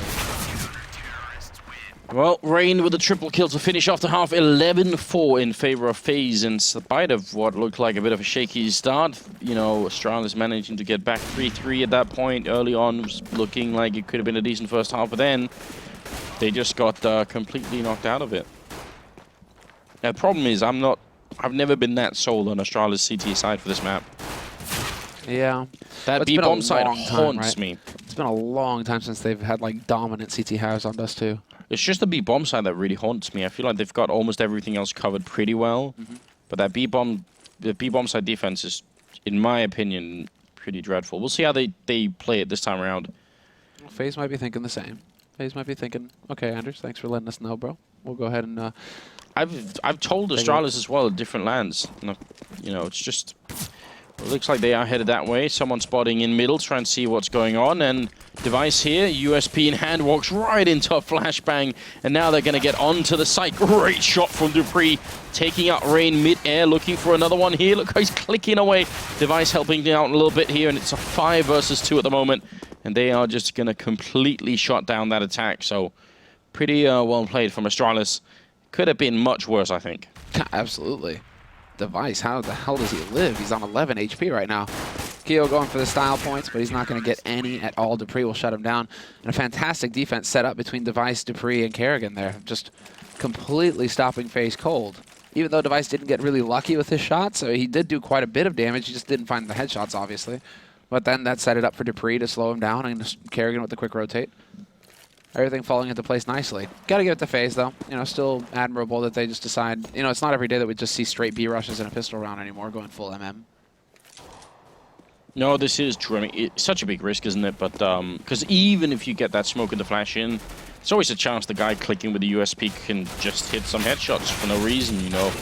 Well, Rain with a triple kill to finish off the half, 11-4 in favor of FaZe. In spite of what looked like a bit of a shaky start, you know, Astralis managing to get back 3-3 at that point. Early on, was looking like it could have been a decent first half, but then they just got completely knocked out of it. Now, the problem is, I've never been that sold on Astralis CT side for this map. Yeah. That B-bomb side haunts me. It's been a long time since they've had, like, dominant CT halves on Dust2. It's just the B-bomb side that really haunts me. I feel like they've got almost everything else covered pretty well. But that the B-bomb side defense is, in my opinion, pretty dreadful. We'll see how they play it this time around. FaZe might be thinking the same. FaZe might be thinking, okay, Anders, thanks for letting us know, bro. We'll go ahead and... I've told Astralis as well at different lands. You know, it's just... It looks like they are headed that way. Someone spotting in middle, trying to see what's going on. And Device here, USP in hand, walks right into a flashbang. And now they're going to get onto the site. Great shot from Dupree, taking out Rain mid-air, looking for another one here. Look how he's clicking away. Device helping out a little bit here, and it's a 5 versus 2 at the moment. And they are just going to completely shut down that attack. So pretty well played from Astralis. Could have been much worse, I think. Absolutely. Device, how the hell does he live? He's on 11 HP right now. Keo going for the style points, but he's not going to get any at all. Dupree will shut him down. And a fantastic defense set up between Device, Dupree, and Kerrigan there. Just completely stopping FaZe cold. Even though Device didn't get really lucky with his shots, so he did do quite a bit of damage. He just didn't find the headshots, obviously. But then that set it up for Dupree to slow him down, and Kerrigan with the quick rotate. Everything falling into place nicely. Got to give it to FaZe, though. You know, still admirable that they just decide... You know, it's not every day that we just see straight B rushes in a pistol round anymore, going full MM. No, this is true. I mean, it's such a big risk, isn't it? But, because even if you get that smoke and the flash in, there's always a chance the guy clicking with the USP can just hit some headshots for no reason, you know.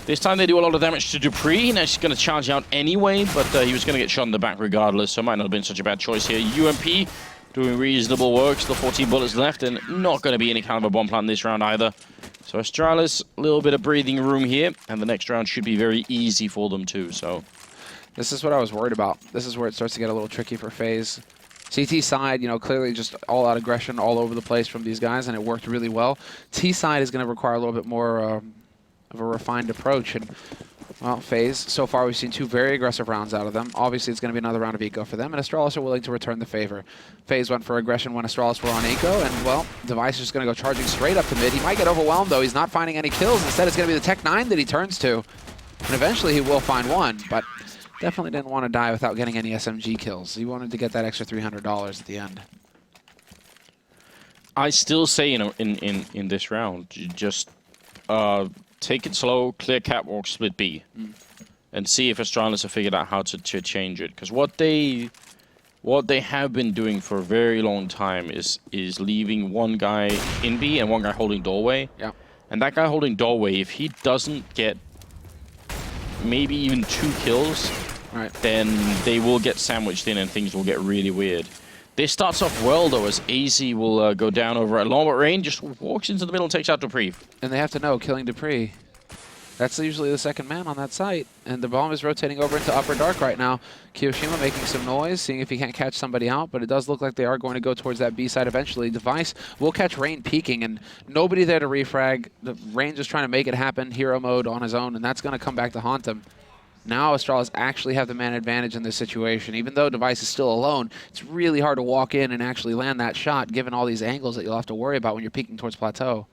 This time they do a lot of damage to Dupree. Now he's going to charge out anyway, but he was going to get shot in the back regardless, so it might not have been such a bad choice here. UMP doing reasonable work, still 14 bullets left, and not going to be any kind of a bomb plant this round either. So Astralis, a little bit of breathing room here, and the next round should be very easy for them too, so... This is what I was worried about. This is where it starts to get a little tricky for FaZe. CT side, you know, clearly just all-out aggression all over the place from these guys, and it worked really well. T side is going to require a little bit more of a refined approach, and... Well, FaZe, so far we've seen 2 very aggressive rounds out of them. Obviously, it's going to be another round of eco for them, and Astralis are willing to return the favor. FaZe went for aggression when Astralis were on eco, and, well, Device is just going to go charging straight up to mid. He might get overwhelmed, though. He's not finding any kills. Instead, it's going to be the Tech 9 that he turns to. And eventually, he will find one, but definitely didn't want to die without getting any SMG kills. He wanted to get that extra $300 at the end. I still say in this round, you just... take it slow, clear catwalk, split B, and see if Astralis have figured out how to change it. Because what they have been doing for a very long time is leaving one guy in B and one guy holding doorway. Yeah. And that guy holding doorway, if he doesn't get maybe even 2 kills, Right. then they will get sandwiched in and things will get really weird. This starts off well, though, as AZ will go down over at long, but Rain just walks into the middle and takes out Dupree. And they have to know, killing Dupree, that's usually the second man on that site. And the bomb is rotating over into Upper Dark right now. Kiyoshima making some noise, seeing if he can't catch somebody out, but it does look like they are going to go towards that B side eventually. Device will catch Rain peeking, and nobody there to refrag. The Rain just trying to make it happen, hero mode on his own, and that's going to come back to haunt him. Now Astralis actually have the man advantage in this situation. Even though Device is still alone, it's really hard to walk in and actually land that shot, given all these angles that you'll have to worry about when you're peeking towards Plateau.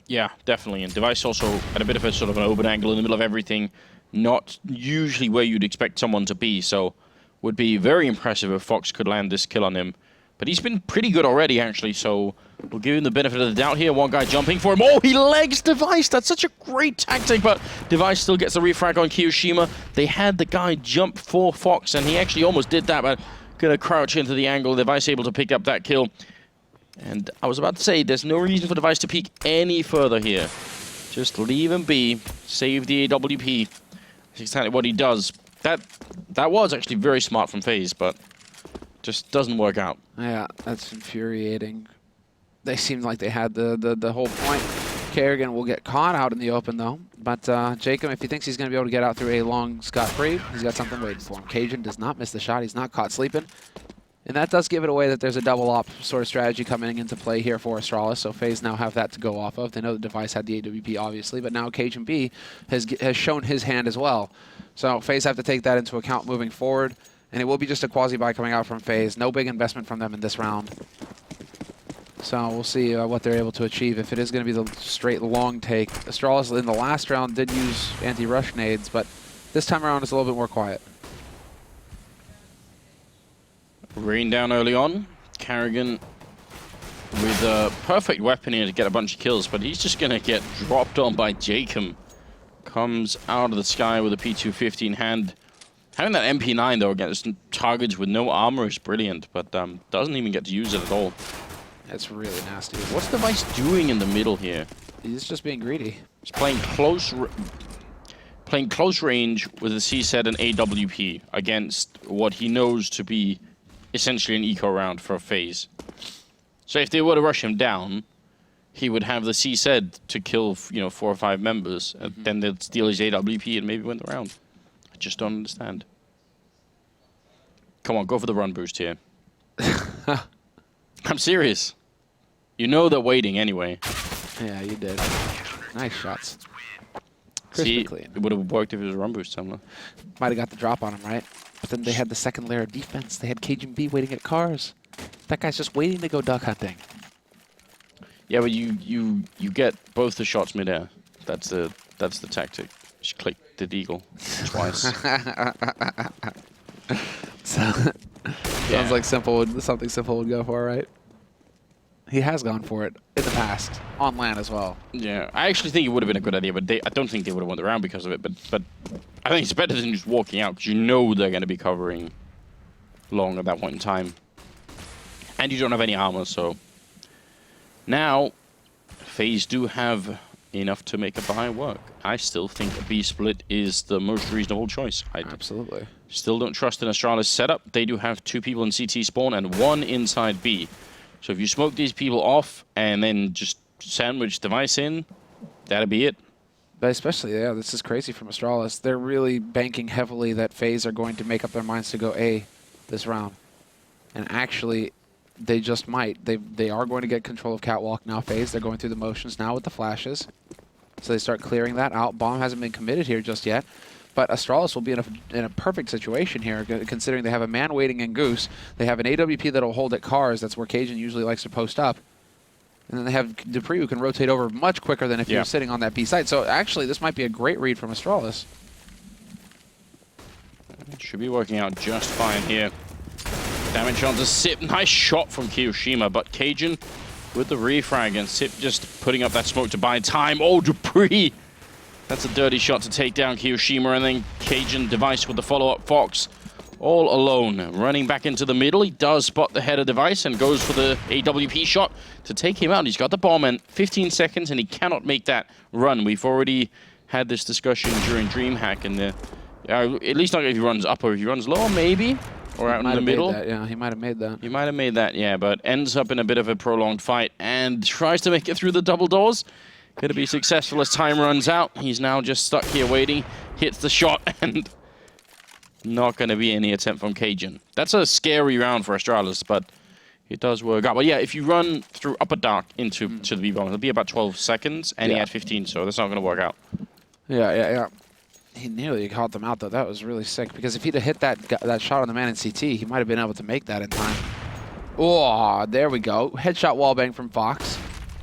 Yeah, definitely. And Device also at a bit of a sort of an open angle in the middle of everything. Not usually where you'd expect someone to be, so would be very impressive if Fox could land this kill on him. But he's been pretty good already, actually, so we'll give him the benefit of the doubt here. One guy jumping for him. Oh, he legs Device. That's such a great tactic, but Device still gets the refrag on Kiyoshima. They had the guy jump for Fox, and he actually almost did that, but gonna crouch into the angle. Device able to pick up that kill. And I was about to say, there's no reason for Device to peek any further here. Just leave him be, save the AWP. That's exactly what he does. That was actually very smart from FaZe, but just doesn't work out. Yeah, that's infuriating. They seemed like they had the whole point. Kerrigan will get caught out in the open, though. But Jacob, if he thinks he's going to be able to get out through A long scot-free, he's got something waiting for him. Cajun does not miss the shot. He's not caught sleeping. And that does give it away that there's a double op sort of strategy coming into play here for Astralis. So FaZe now have that to go off of. They know the Device had the AWP, obviously, but now Cajun B has shown his hand as well. So FaZe have to take that into account moving forward. And it will be just a quasi-buy coming out from FaZe. No big investment from them in this round. So we'll see what they're able to achieve. If it is going to be the straight long take. Astralis in the last round did use anti-rush nades, but this time around it's a little bit more quiet. Rain down early on. Kerrigan with a perfect weapon here to get a bunch of kills, but he's just going to get dropped on by Jacob. Comes out of the sky with a P250 in hand. Having that MP9, though, against targets with no armor is brilliant, but doesn't even get to use it at all. That's really nasty. What's Device doing in the middle here? He's just being greedy. He's playing close range with a C-set and AWP against what he knows to be essentially an eco round for FaZe. So if they were to rush him down, he would have the C-set to kill, 4 or 5 members, and then they'd steal his AWP and maybe win the round. I just don't understand. Come on, go for the run boost here. I'm serious. You know they're waiting anyway. Yeah, you did. Nice shots. See, clean. it would have worked if it was a run boost somewhere. Might have got the drop on him, right? But then they had the second layer of defense. They had Cajun B waiting at cars. That guy's just waiting to go duck hunting. Yeah, but you get both the shots midair. That's the tactic. Just click the deagle twice. Sounds like something Simple would go for, right? He has gone for it in the past, on LAN as well. Yeah, I actually think it would have been a good idea, but I don't think they would have won the round because of it. But I think it's better than just walking out, because you know they're going to be covering long at that point in time. And you don't have any armor, so... Now, FaZe do have enough to make a buy work. I still think a B split is the most reasonable choice. I Absolutely. still don't trust in Astralis setup. They do have 2 people in CT spawn and 1 inside B. So if you smoke these people off and then just sandwich Device in, that'll be it. But especially, yeah, this is crazy from Astralis. They're really banking heavily that FaZe are going to make up their minds to go A this round. And actually, they just might. They are going to get control of Catwalk now, FaZe. They're going through the motions now with the flashes. So they start clearing that out. Bomb hasn't been committed here just yet. But Astralis will be in a perfect situation here, considering they have a man waiting in Goose. They have an AWP that'll hold at cars. That's where Cajun usually likes to post up. And then they have Dupree, who can rotate over much quicker than if he was sitting on that B side. So actually, this might be a great read from Astralis. Should be working out just fine here. Damage onto Sip. Nice shot from Kiyoshima, but Cajun with the refrag, and Sip just putting up that smoke to buy time. Oh, Dupree! That's a dirty shot to take down Kiyoshima, and then Cajun Device with the follow-up. Fox all alone, running back into the middle. He does spot the header Device and goes for the AWP shot to take him out. He's got the bomb in 15 seconds, and he cannot make that run. We've already had this discussion during DreamHack, and at least not if he runs up or if he runs low, maybe, or out in the middle. Yeah, he might have made that. He might have made that, yeah, but ends up in a bit of a prolonged fight and tries to make it through the double doors. Going to be successful as time runs out. He's now just stuck here waiting. Hits the shot, and not going to be any attempt from Cajun. That's a scary round for Astralis, but it does work out. But yeah, if you run through upper dark into the B-bomb, it'll be about 12 seconds, and he had 15, so that's not going to work out. Yeah. He nearly caught them out, though. That was really sick, because if he'd have hit that shot on the man in CT, he might have been able to make that in time. Oh, there we go. Headshot wallbang from Fox.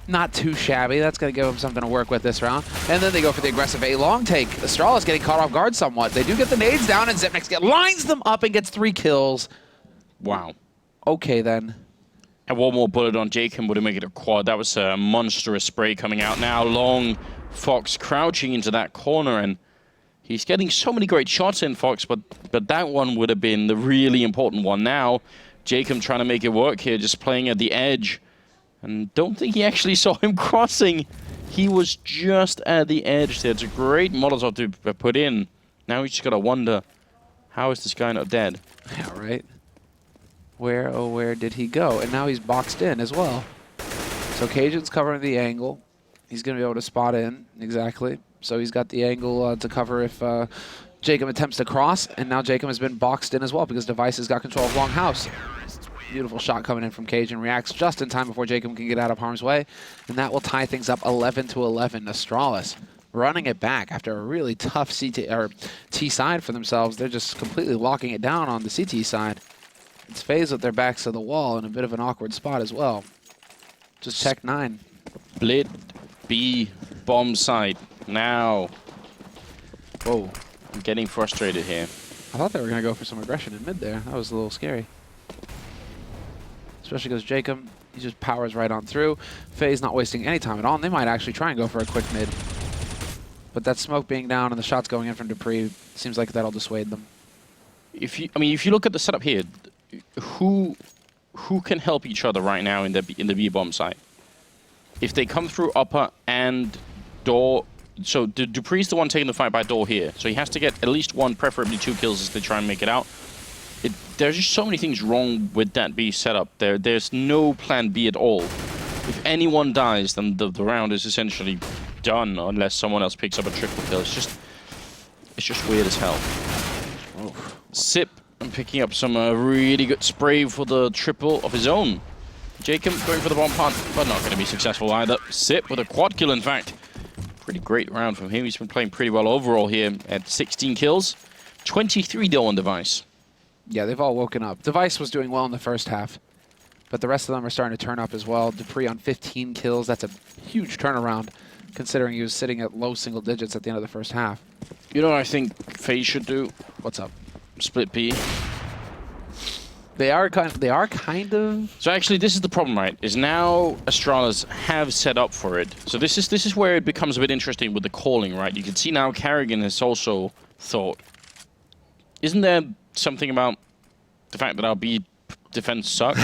Not too shabby. That's going to give him something to work with this round. And then they go for the aggressive A long take. Astralis getting caught off guard somewhat. They do get the nades down, and Zipnex lines them up and gets 3 kills. Wow. Okay, then. And one more bullet on Jacob would have made it a quad. That was a monstrous spray coming out now. Long Fox crouching into that corner, and he's getting so many great shots in, Fox, but that one would have been the really important one. Now, Jacob trying to make it work here, just playing at the edge. And don't think he actually saw him crossing. He was just at the edge there. It's a great Molotov to put in. Now we just got to wonder, how is this guy not dead? Yeah, right. Where, oh, where did he go? And now he's boxed in as well. So Cajun's covering the angle. He's going to be able to spot in, exactly. So he's got the angle to cover if Jacob attempts to cross. And now Jacob has been boxed in as well because Device has got control of Longhouse. Beautiful shot coming in from Cajun. Reacts just in time before Jacob can get out of harm's way. And that will tie things up 11-11. Astralis running it back after a really tough T side for themselves. They're just completely locking it down on the CT side. It's FaZe with their backs to the wall in a bit of an awkward spot as well. Just check 9. Split B bomb site now. Whoa. I'm getting frustrated here. I thought they were going to go for some aggression in mid there. That was a little scary. Especially because Jacob, he just powers right on through. FaZe not wasting any time at all, and they might actually try and go for a quick mid. But that smoke being down and the shots going in from Dupree seems like that'll dissuade them. If you look at the setup here, who can help each other right now in the B bomb site? If they come through upper and door, so Dupree's the one taking the fight by door here, so he has to get at least 1, preferably 2 kills as they try and make it out. There's just so many things wrong with that B setup. There's no plan B at all. If anyone dies, then the round is essentially done unless someone else picks up a triple kill. It's just weird as hell. Oh. Sip and picking up some really good spray for the triple of his own. Jacob going for the bomb punt, but not going to be successful either. Sip with a quad kill, in fact. Pretty great round from him. He's been playing pretty well overall here at 16 kills. 23 though on Device. Yeah, they've all woken up. Device was doing well in the first half, but the rest of them are starting to turn up as well. Dupree on 15 kills. That's a huge turnaround, considering he was sitting at low single digits at the end of the first half. You know what I think FaZe should do? What's up? Split B. They are kind of. So actually, this is the problem, right? Is now Astralis have set up for it. So this is where it becomes a bit interesting with the calling, right? You can see now Carrigan has also thought, isn't there something about the fact that our B defense sucks?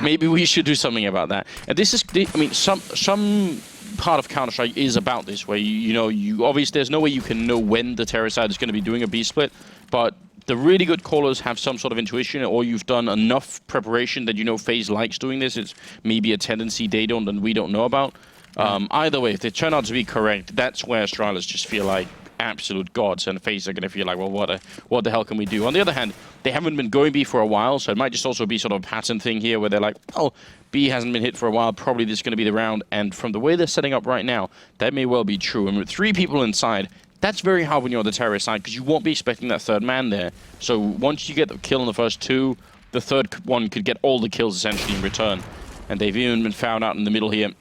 Maybe we should do something about that. And this is, I mean, some part of Counter-Strike is about this, where you obviously there's no way you can know when the terror side is going to be doing a B split, but the really good callers have some sort of intuition, or you've done enough preparation that you know FaZe likes doing this. It's maybe a tendency they don't and we don't know about. Either way, if they turn out to be correct, that's where Astralis just feel like absolute gods, and FaZe are going to feel like, well, what the hell can we do? On the other hand, they haven't been going B for a while, so it might just also be sort of a pattern thing here where they're like, oh, B hasn't been hit for a while, probably this is going to be the round, and from the way they're setting up right now, that may well be true. And with 3 people inside, that's very hard when you're on the terrorist side, because you won't be expecting that third man there. So once you get the kill in the first 2, the third one could get all the kills essentially in return. And they've even been found out in the middle here.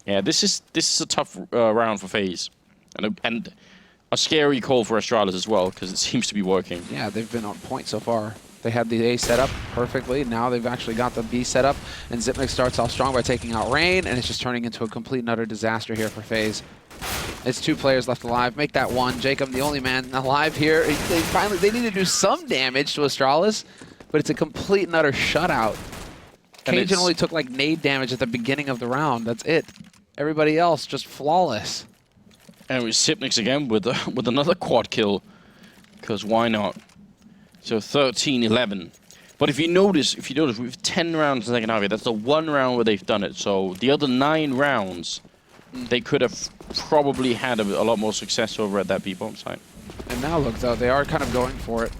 Yeah, this is a tough round for FaZe. And a scary call for Astralis as well, because it seems to be working. Yeah, they've been on point so far. They had the A set up perfectly. Now they've actually got the B set up. And Zipnik starts off strong by taking out Rain, and it's just turning into a complete and utter disaster here for FaZe. It's 2 players left alive. Make that 1. Jacob, the only man alive here. They need to do some damage to Astralis, but it's a complete and utter shutout. Cajun only took like nade damage at the beginning of the round. That's it. Everybody else just flawless. And it was Sipnix again with another quad kill, because why not? So 13-11. But if you notice, we've 10 rounds in the second half here. That's the 1 round where they've done it. So the other 9 rounds, they could have probably had a lot more success over at that B-bomb site. And now look, though, they are kind of going for it.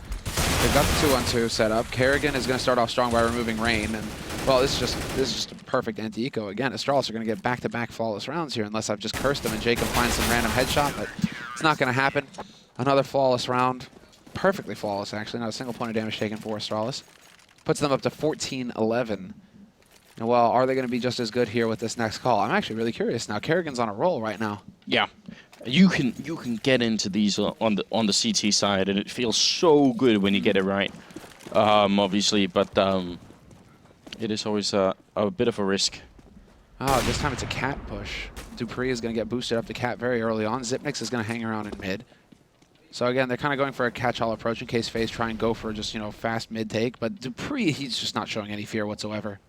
They've got the 2-on-2 set up. Kerrigan is going to start off strong by removing Rain. And, well, this is just a perfect anti-eco. Again, Astralis are going to get back-to-back flawless rounds here unless I've just cursed them and Jacob finds some random headshot, but it's not going to happen. Another flawless round. Perfectly flawless, actually. Not a single point of damage taken for Astralis. Puts them up to 14-11. And, well, are they going to be just as good here with this next call? I'm actually really curious now. Kerrigan's on a roll right now. Yeah. You can get into these on the CT side, and it feels so good when you get it right, obviously. But It is always a bit of a risk. Oh, this time it's a cat push. Dupree is going to get boosted up to cat very early on. Xyp9x is going to hang around in mid. So again, they're kind of going for a catch-all approach in case FaZe try and go for just, you know, fast mid take. But Dupree, he's just not showing any fear whatsoever.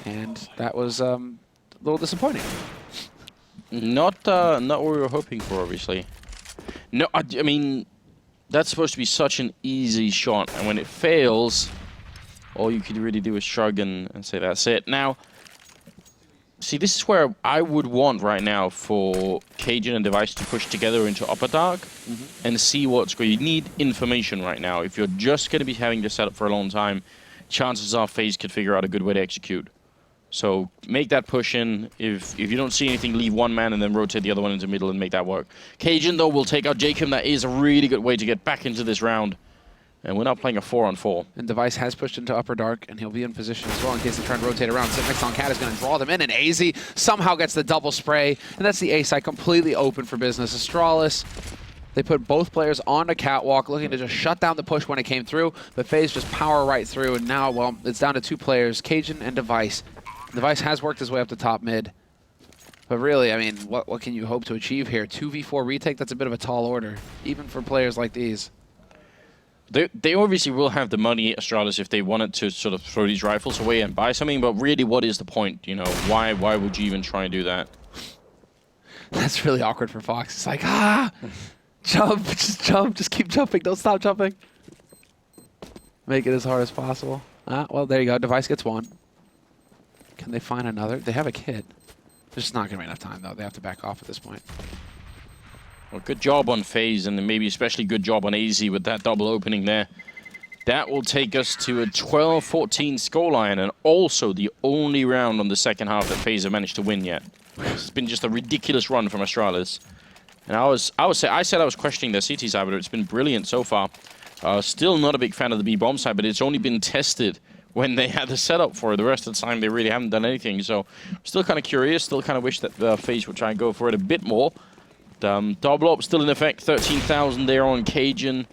And that was a little disappointing. Not what we were hoping for, obviously. No, I mean, that's supposed to be such an easy shot, and when it fails, all you could really do is shrug and say that's it. Now, see, this is where I would want right now for Cajun and Device to push together into Upper Dark and see what's going. You need information right now. If you're just going to be having this set up for a long time, chances are FaZe could figure out a good way to execute. So make that push in. If you don't see anything, leave one man and then rotate the other one into the middle and make that work. Cajun, though, will take out Jacob. That is a really good way to get back into this round. And we're not playing a 4-on-4. And Device has pushed into Upper Dark, and he'll be in position as well in case they try and rotate around. Xyp9x on Cat is going to draw them in, and AZ somehow gets the double spray. And that's the A side completely open for business. Astralis, they put both players on a catwalk, looking to just shut down the push when it came through. But FaZe just power right through, and now, well, it's down to 2 players, Cajun and Device. Device has worked his way up to top mid. But really, I mean, what can you hope to achieve here? 2v4 retake, that's a bit of a tall order, even for players like these. They obviously will have the money, Astralis, if they wanted to sort of throw these rifles away and buy something, but really, what is the point? You know, why would you even try and do that? That's really awkward for Fox. It's like, jump, just keep jumping, don't stop jumping. Make it as hard as possible. Well, there you go, Device gets one. Can they find another? They have a kit. There's just not going to be enough time, though. They have to back off at this point. Well, good job on FaZe, and maybe especially good job on AZ with that double opening there. That will take us to a 12-14 scoreline, and also the only round on the second half that FaZe have managed to win yet. It's been just a ridiculous run from Astralis. And I said I was questioning their CT side, but it's been brilliant so far. Still not a big fan of the B-bomb side, but it's only been tested when they had the setup for it. The rest of the time, they really haven't done anything. So, still kind of curious. Still kind of wish that FaZe would try and go for it a bit more. Double up still in effect. 13,000 there on Cajun.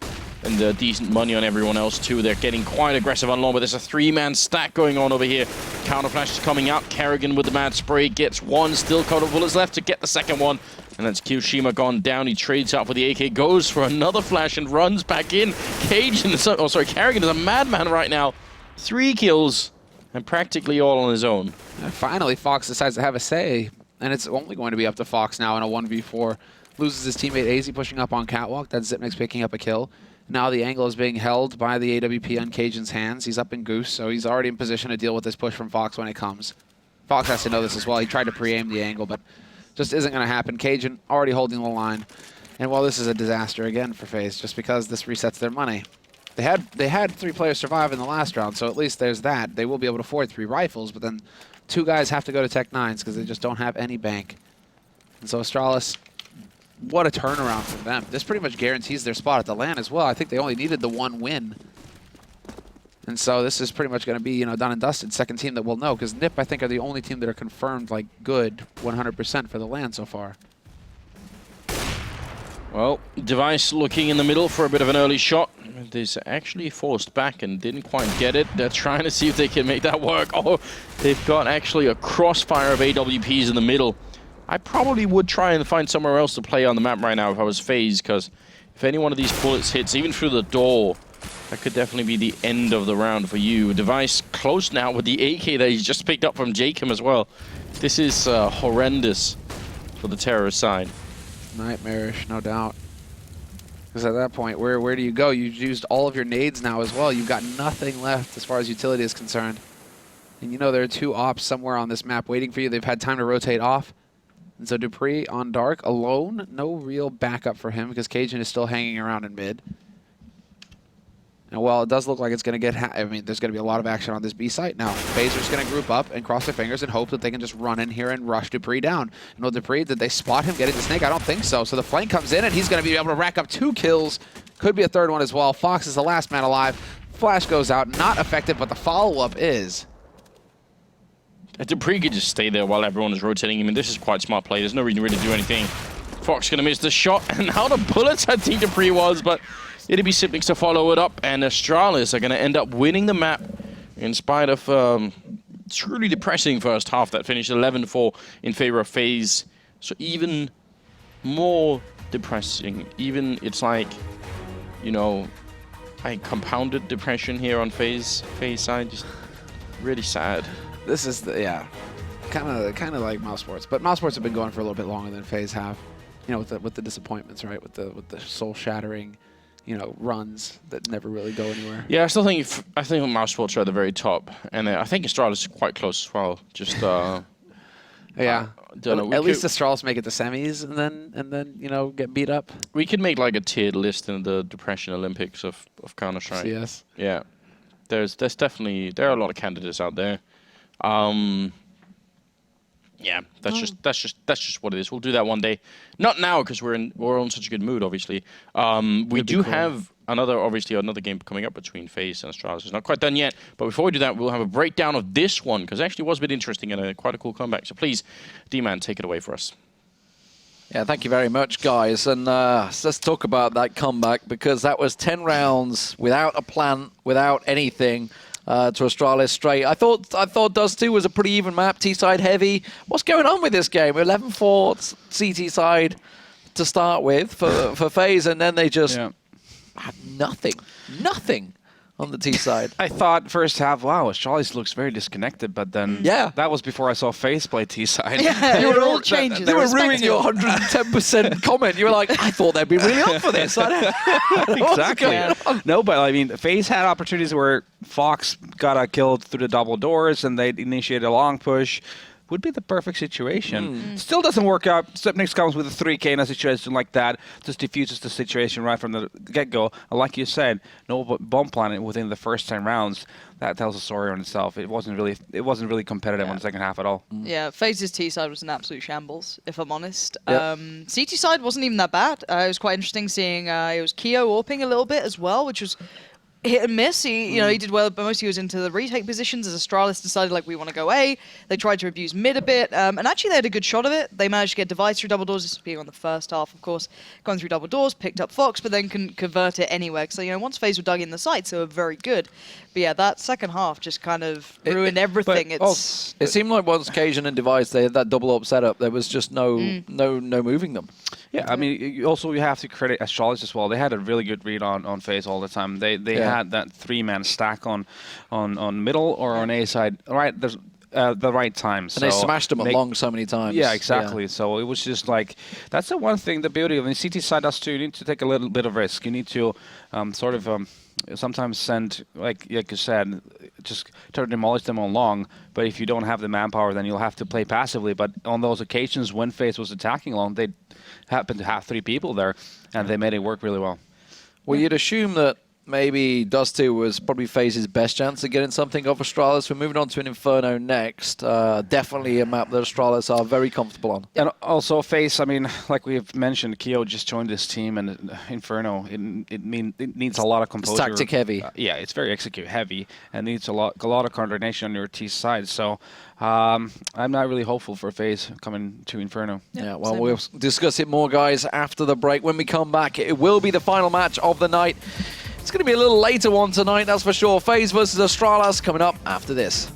And decent money on everyone else, too. They're getting quite aggressive on long, but there's a 3-man stack going on over here. Counter flash is coming out. Kerrigan with the mad spray gets one. Still couple of bullets left to get the second one. And that's Kiyoshima gone down. He trades out for the AK, goes for another flash and runs back in. Kerrigan is a madman right now. 3 kills, and practically all on his own. And finally, Fox decides to have a say, and it's only going to be up to Fox now in a 1v4. Loses his teammate AZ pushing up on catwalk. That's Xyp9x picking up a kill. Now the angle is being held by the AWP on Cajun's hands. He's up in Goose, so he's already in position to deal with this push from Fox when it comes. Fox has to know this as well. He tried to pre-aim the angle, but just isn't going to happen. Cajun already holding the line. And well, this is a disaster again for FaZe, just because this resets their money. They had 3 players survive in the last round, so at least there's that. They will be able to afford 3 rifles, but then 2 guys have to go to Tech 9s because they just don't have any bank. And so Astralis, what a turnaround for them. This pretty much guarantees their spot at the LAN as well. I think they only needed the 1 win. And so this is pretty much going to be, done and dusted. Second team that we'll know, because NIP, I think, are the only team that are confirmed, like, good 100% for the LAN so far. Well, Device looking in the middle for a bit of an early shot. This actually forced back and didn't quite get it. They're trying to see if they can make that work. Oh, they've got actually a crossfire of AWPs in the middle. I probably would try and find somewhere else to play on the map right now if I was FaZe, because if any one of these bullets hits, even through the door, that could definitely be the end of the round for you. Device close now with the AK that he's just picked up from Jacob as well. This is horrendous for the terrorist side. Nightmarish, no doubt. Because at that point, where do you go? You've used all of your nades now as well. You've got nothing left as far as utility is concerned. And there are 2 ops somewhere on this map waiting for you. They've had time to rotate off. And so Dupree on Dark alone, no real backup for him because Cajun is still hanging around in mid. And while it does look like it's going to get, there's going to be a lot of action on this B site now. FaZe are going to group up and cross their fingers and hope that they can just run in here and rush Dupree down. And with Dupree, did they spot him getting the snake? I don't think so. So the flank comes in and he's going to be able to rack up 2 kills. Could be a 3rd one as well. Fox is the last man alive. Flash goes out, not affected, but the follow-up is. Dupree could just stay there while everyone is rotating him, and this is quite smart play. There's no reason really to do anything. Fox going to miss the shot, and out of bullets I think Dupree was, but It'll be Sipnics to follow it up, and Astralis are going to end up winning the map in spite of truly depressing first half that finished 11-4 in favor of FaZe. So even more depressing. Even it's like, you know, like compounded depression here on FaZe side. Just really sad. This is kind of like Mouse Sports, but Mouse Sports have been going for a little bit longer than FaZe have. You know, with the disappointments, right? With the soul shattering, you know, runs that never really go anywhere. Yeah, I think Mouse Sports are at the very top, and I think Astralis is quite close as well. Just yeah. Don't know. At least Astralis make it to semis and then you know get beat up. We could make like a tiered list in the Depression Olympics of Counter-Strike. CS. Yeah, there's definitely there are a lot of candidates out there. Yeah, that's just what it is. We'll do that one day. Not now because we're on such a good mood. Obviously, we do have another game coming up between FaZe and Astralis. It's not quite done yet, but before we do that, we'll have a breakdown of this one because it actually was a bit interesting and quite a cool comeback. So please, D-Man, take it away for us. Yeah, thank you very much, guys. And let's talk about that comeback because that was 10 rounds without a plan, without anything. To Astralis straight. I thought Dust2 was a pretty even map, T-side heavy. What's going on with this game? 11-4 CT side to start with for FaZe, and then they just had nothing on the T side. I thought first half, wow, Astralis looks very disconnected, but then that was before I saw FaZe play T side. Yeah, You were all changes. You were ruining your 110% comment. You were like, I thought they'd be really up for this. Exactly. No, but I mean, FaZe had opportunities where Fox got killed through the double doors, and they initiated a long push. Would be the perfect situation. Still doesn't work out. Sipnics comes with a 3K in a situation like that. Just diffuses the situation right from the get-go. And like you said, no bomb planet within the first 10 rounds. That tells a story on itself. It wasn't really competitive in the second half at all. Yeah, FaZe's T side was an absolute shambles, if I'm honest. Yep. CT side wasn't even that bad. It was quite interesting seeing it was Keo AWPing a little bit as well, which was hit and miss. He did well, but mostly he was into the retake positions as Astralis decided, like, we want to go A. They tried to abuse mid a bit, and actually they had a good shot of it. They managed to get device through double doors, this being on the first half, of course, going through double doors, picked up Fox, but then can convert it anywhere. So, once FaZe were dug in the sights, they were very good. But yeah, that second half just kind of ruined everything. It seemed like once Cajun and Device, they had that double up setup, there was just no moving them. Yeah, I mean, you have to credit Astralis as well. They had a really good read on FaZe all the time. They had that 3-man stack on middle or on A side, right? There's the right time. And they smashed them along so many times. Yeah, exactly. Yeah. So it was just like, that's the one thing, the beauty of the CT side does too. You need to take a little bit of risk. You need to sometimes send, like you said, just try to demolish them on long. But if you don't have the manpower, then you'll have to play passively. But on those occasions when FaZe was attacking long, they happened to have 3 people there, and they made it work really well. Well, you'd assume that maybe Dust2 was probably FaZe's best chance of getting something off Astralis. We're moving on to an Inferno next. Definitely a map that Astralis are very comfortable on. And also FaZe, I mean, like we've mentioned, Keo just joined this team, and Inferno, it needs a lot of composure. It's tactic heavy. Yeah, it's very execute heavy, and needs a lot of coordination on your T side. So I'm not really hopeful for FaZe coming to Inferno. Yeah, well, we'll discuss it more, guys, after the break. When we come back, it will be the final match of the night. It's going to be a little later one tonight, that's for sure. FaZe versus Astralis coming up after this.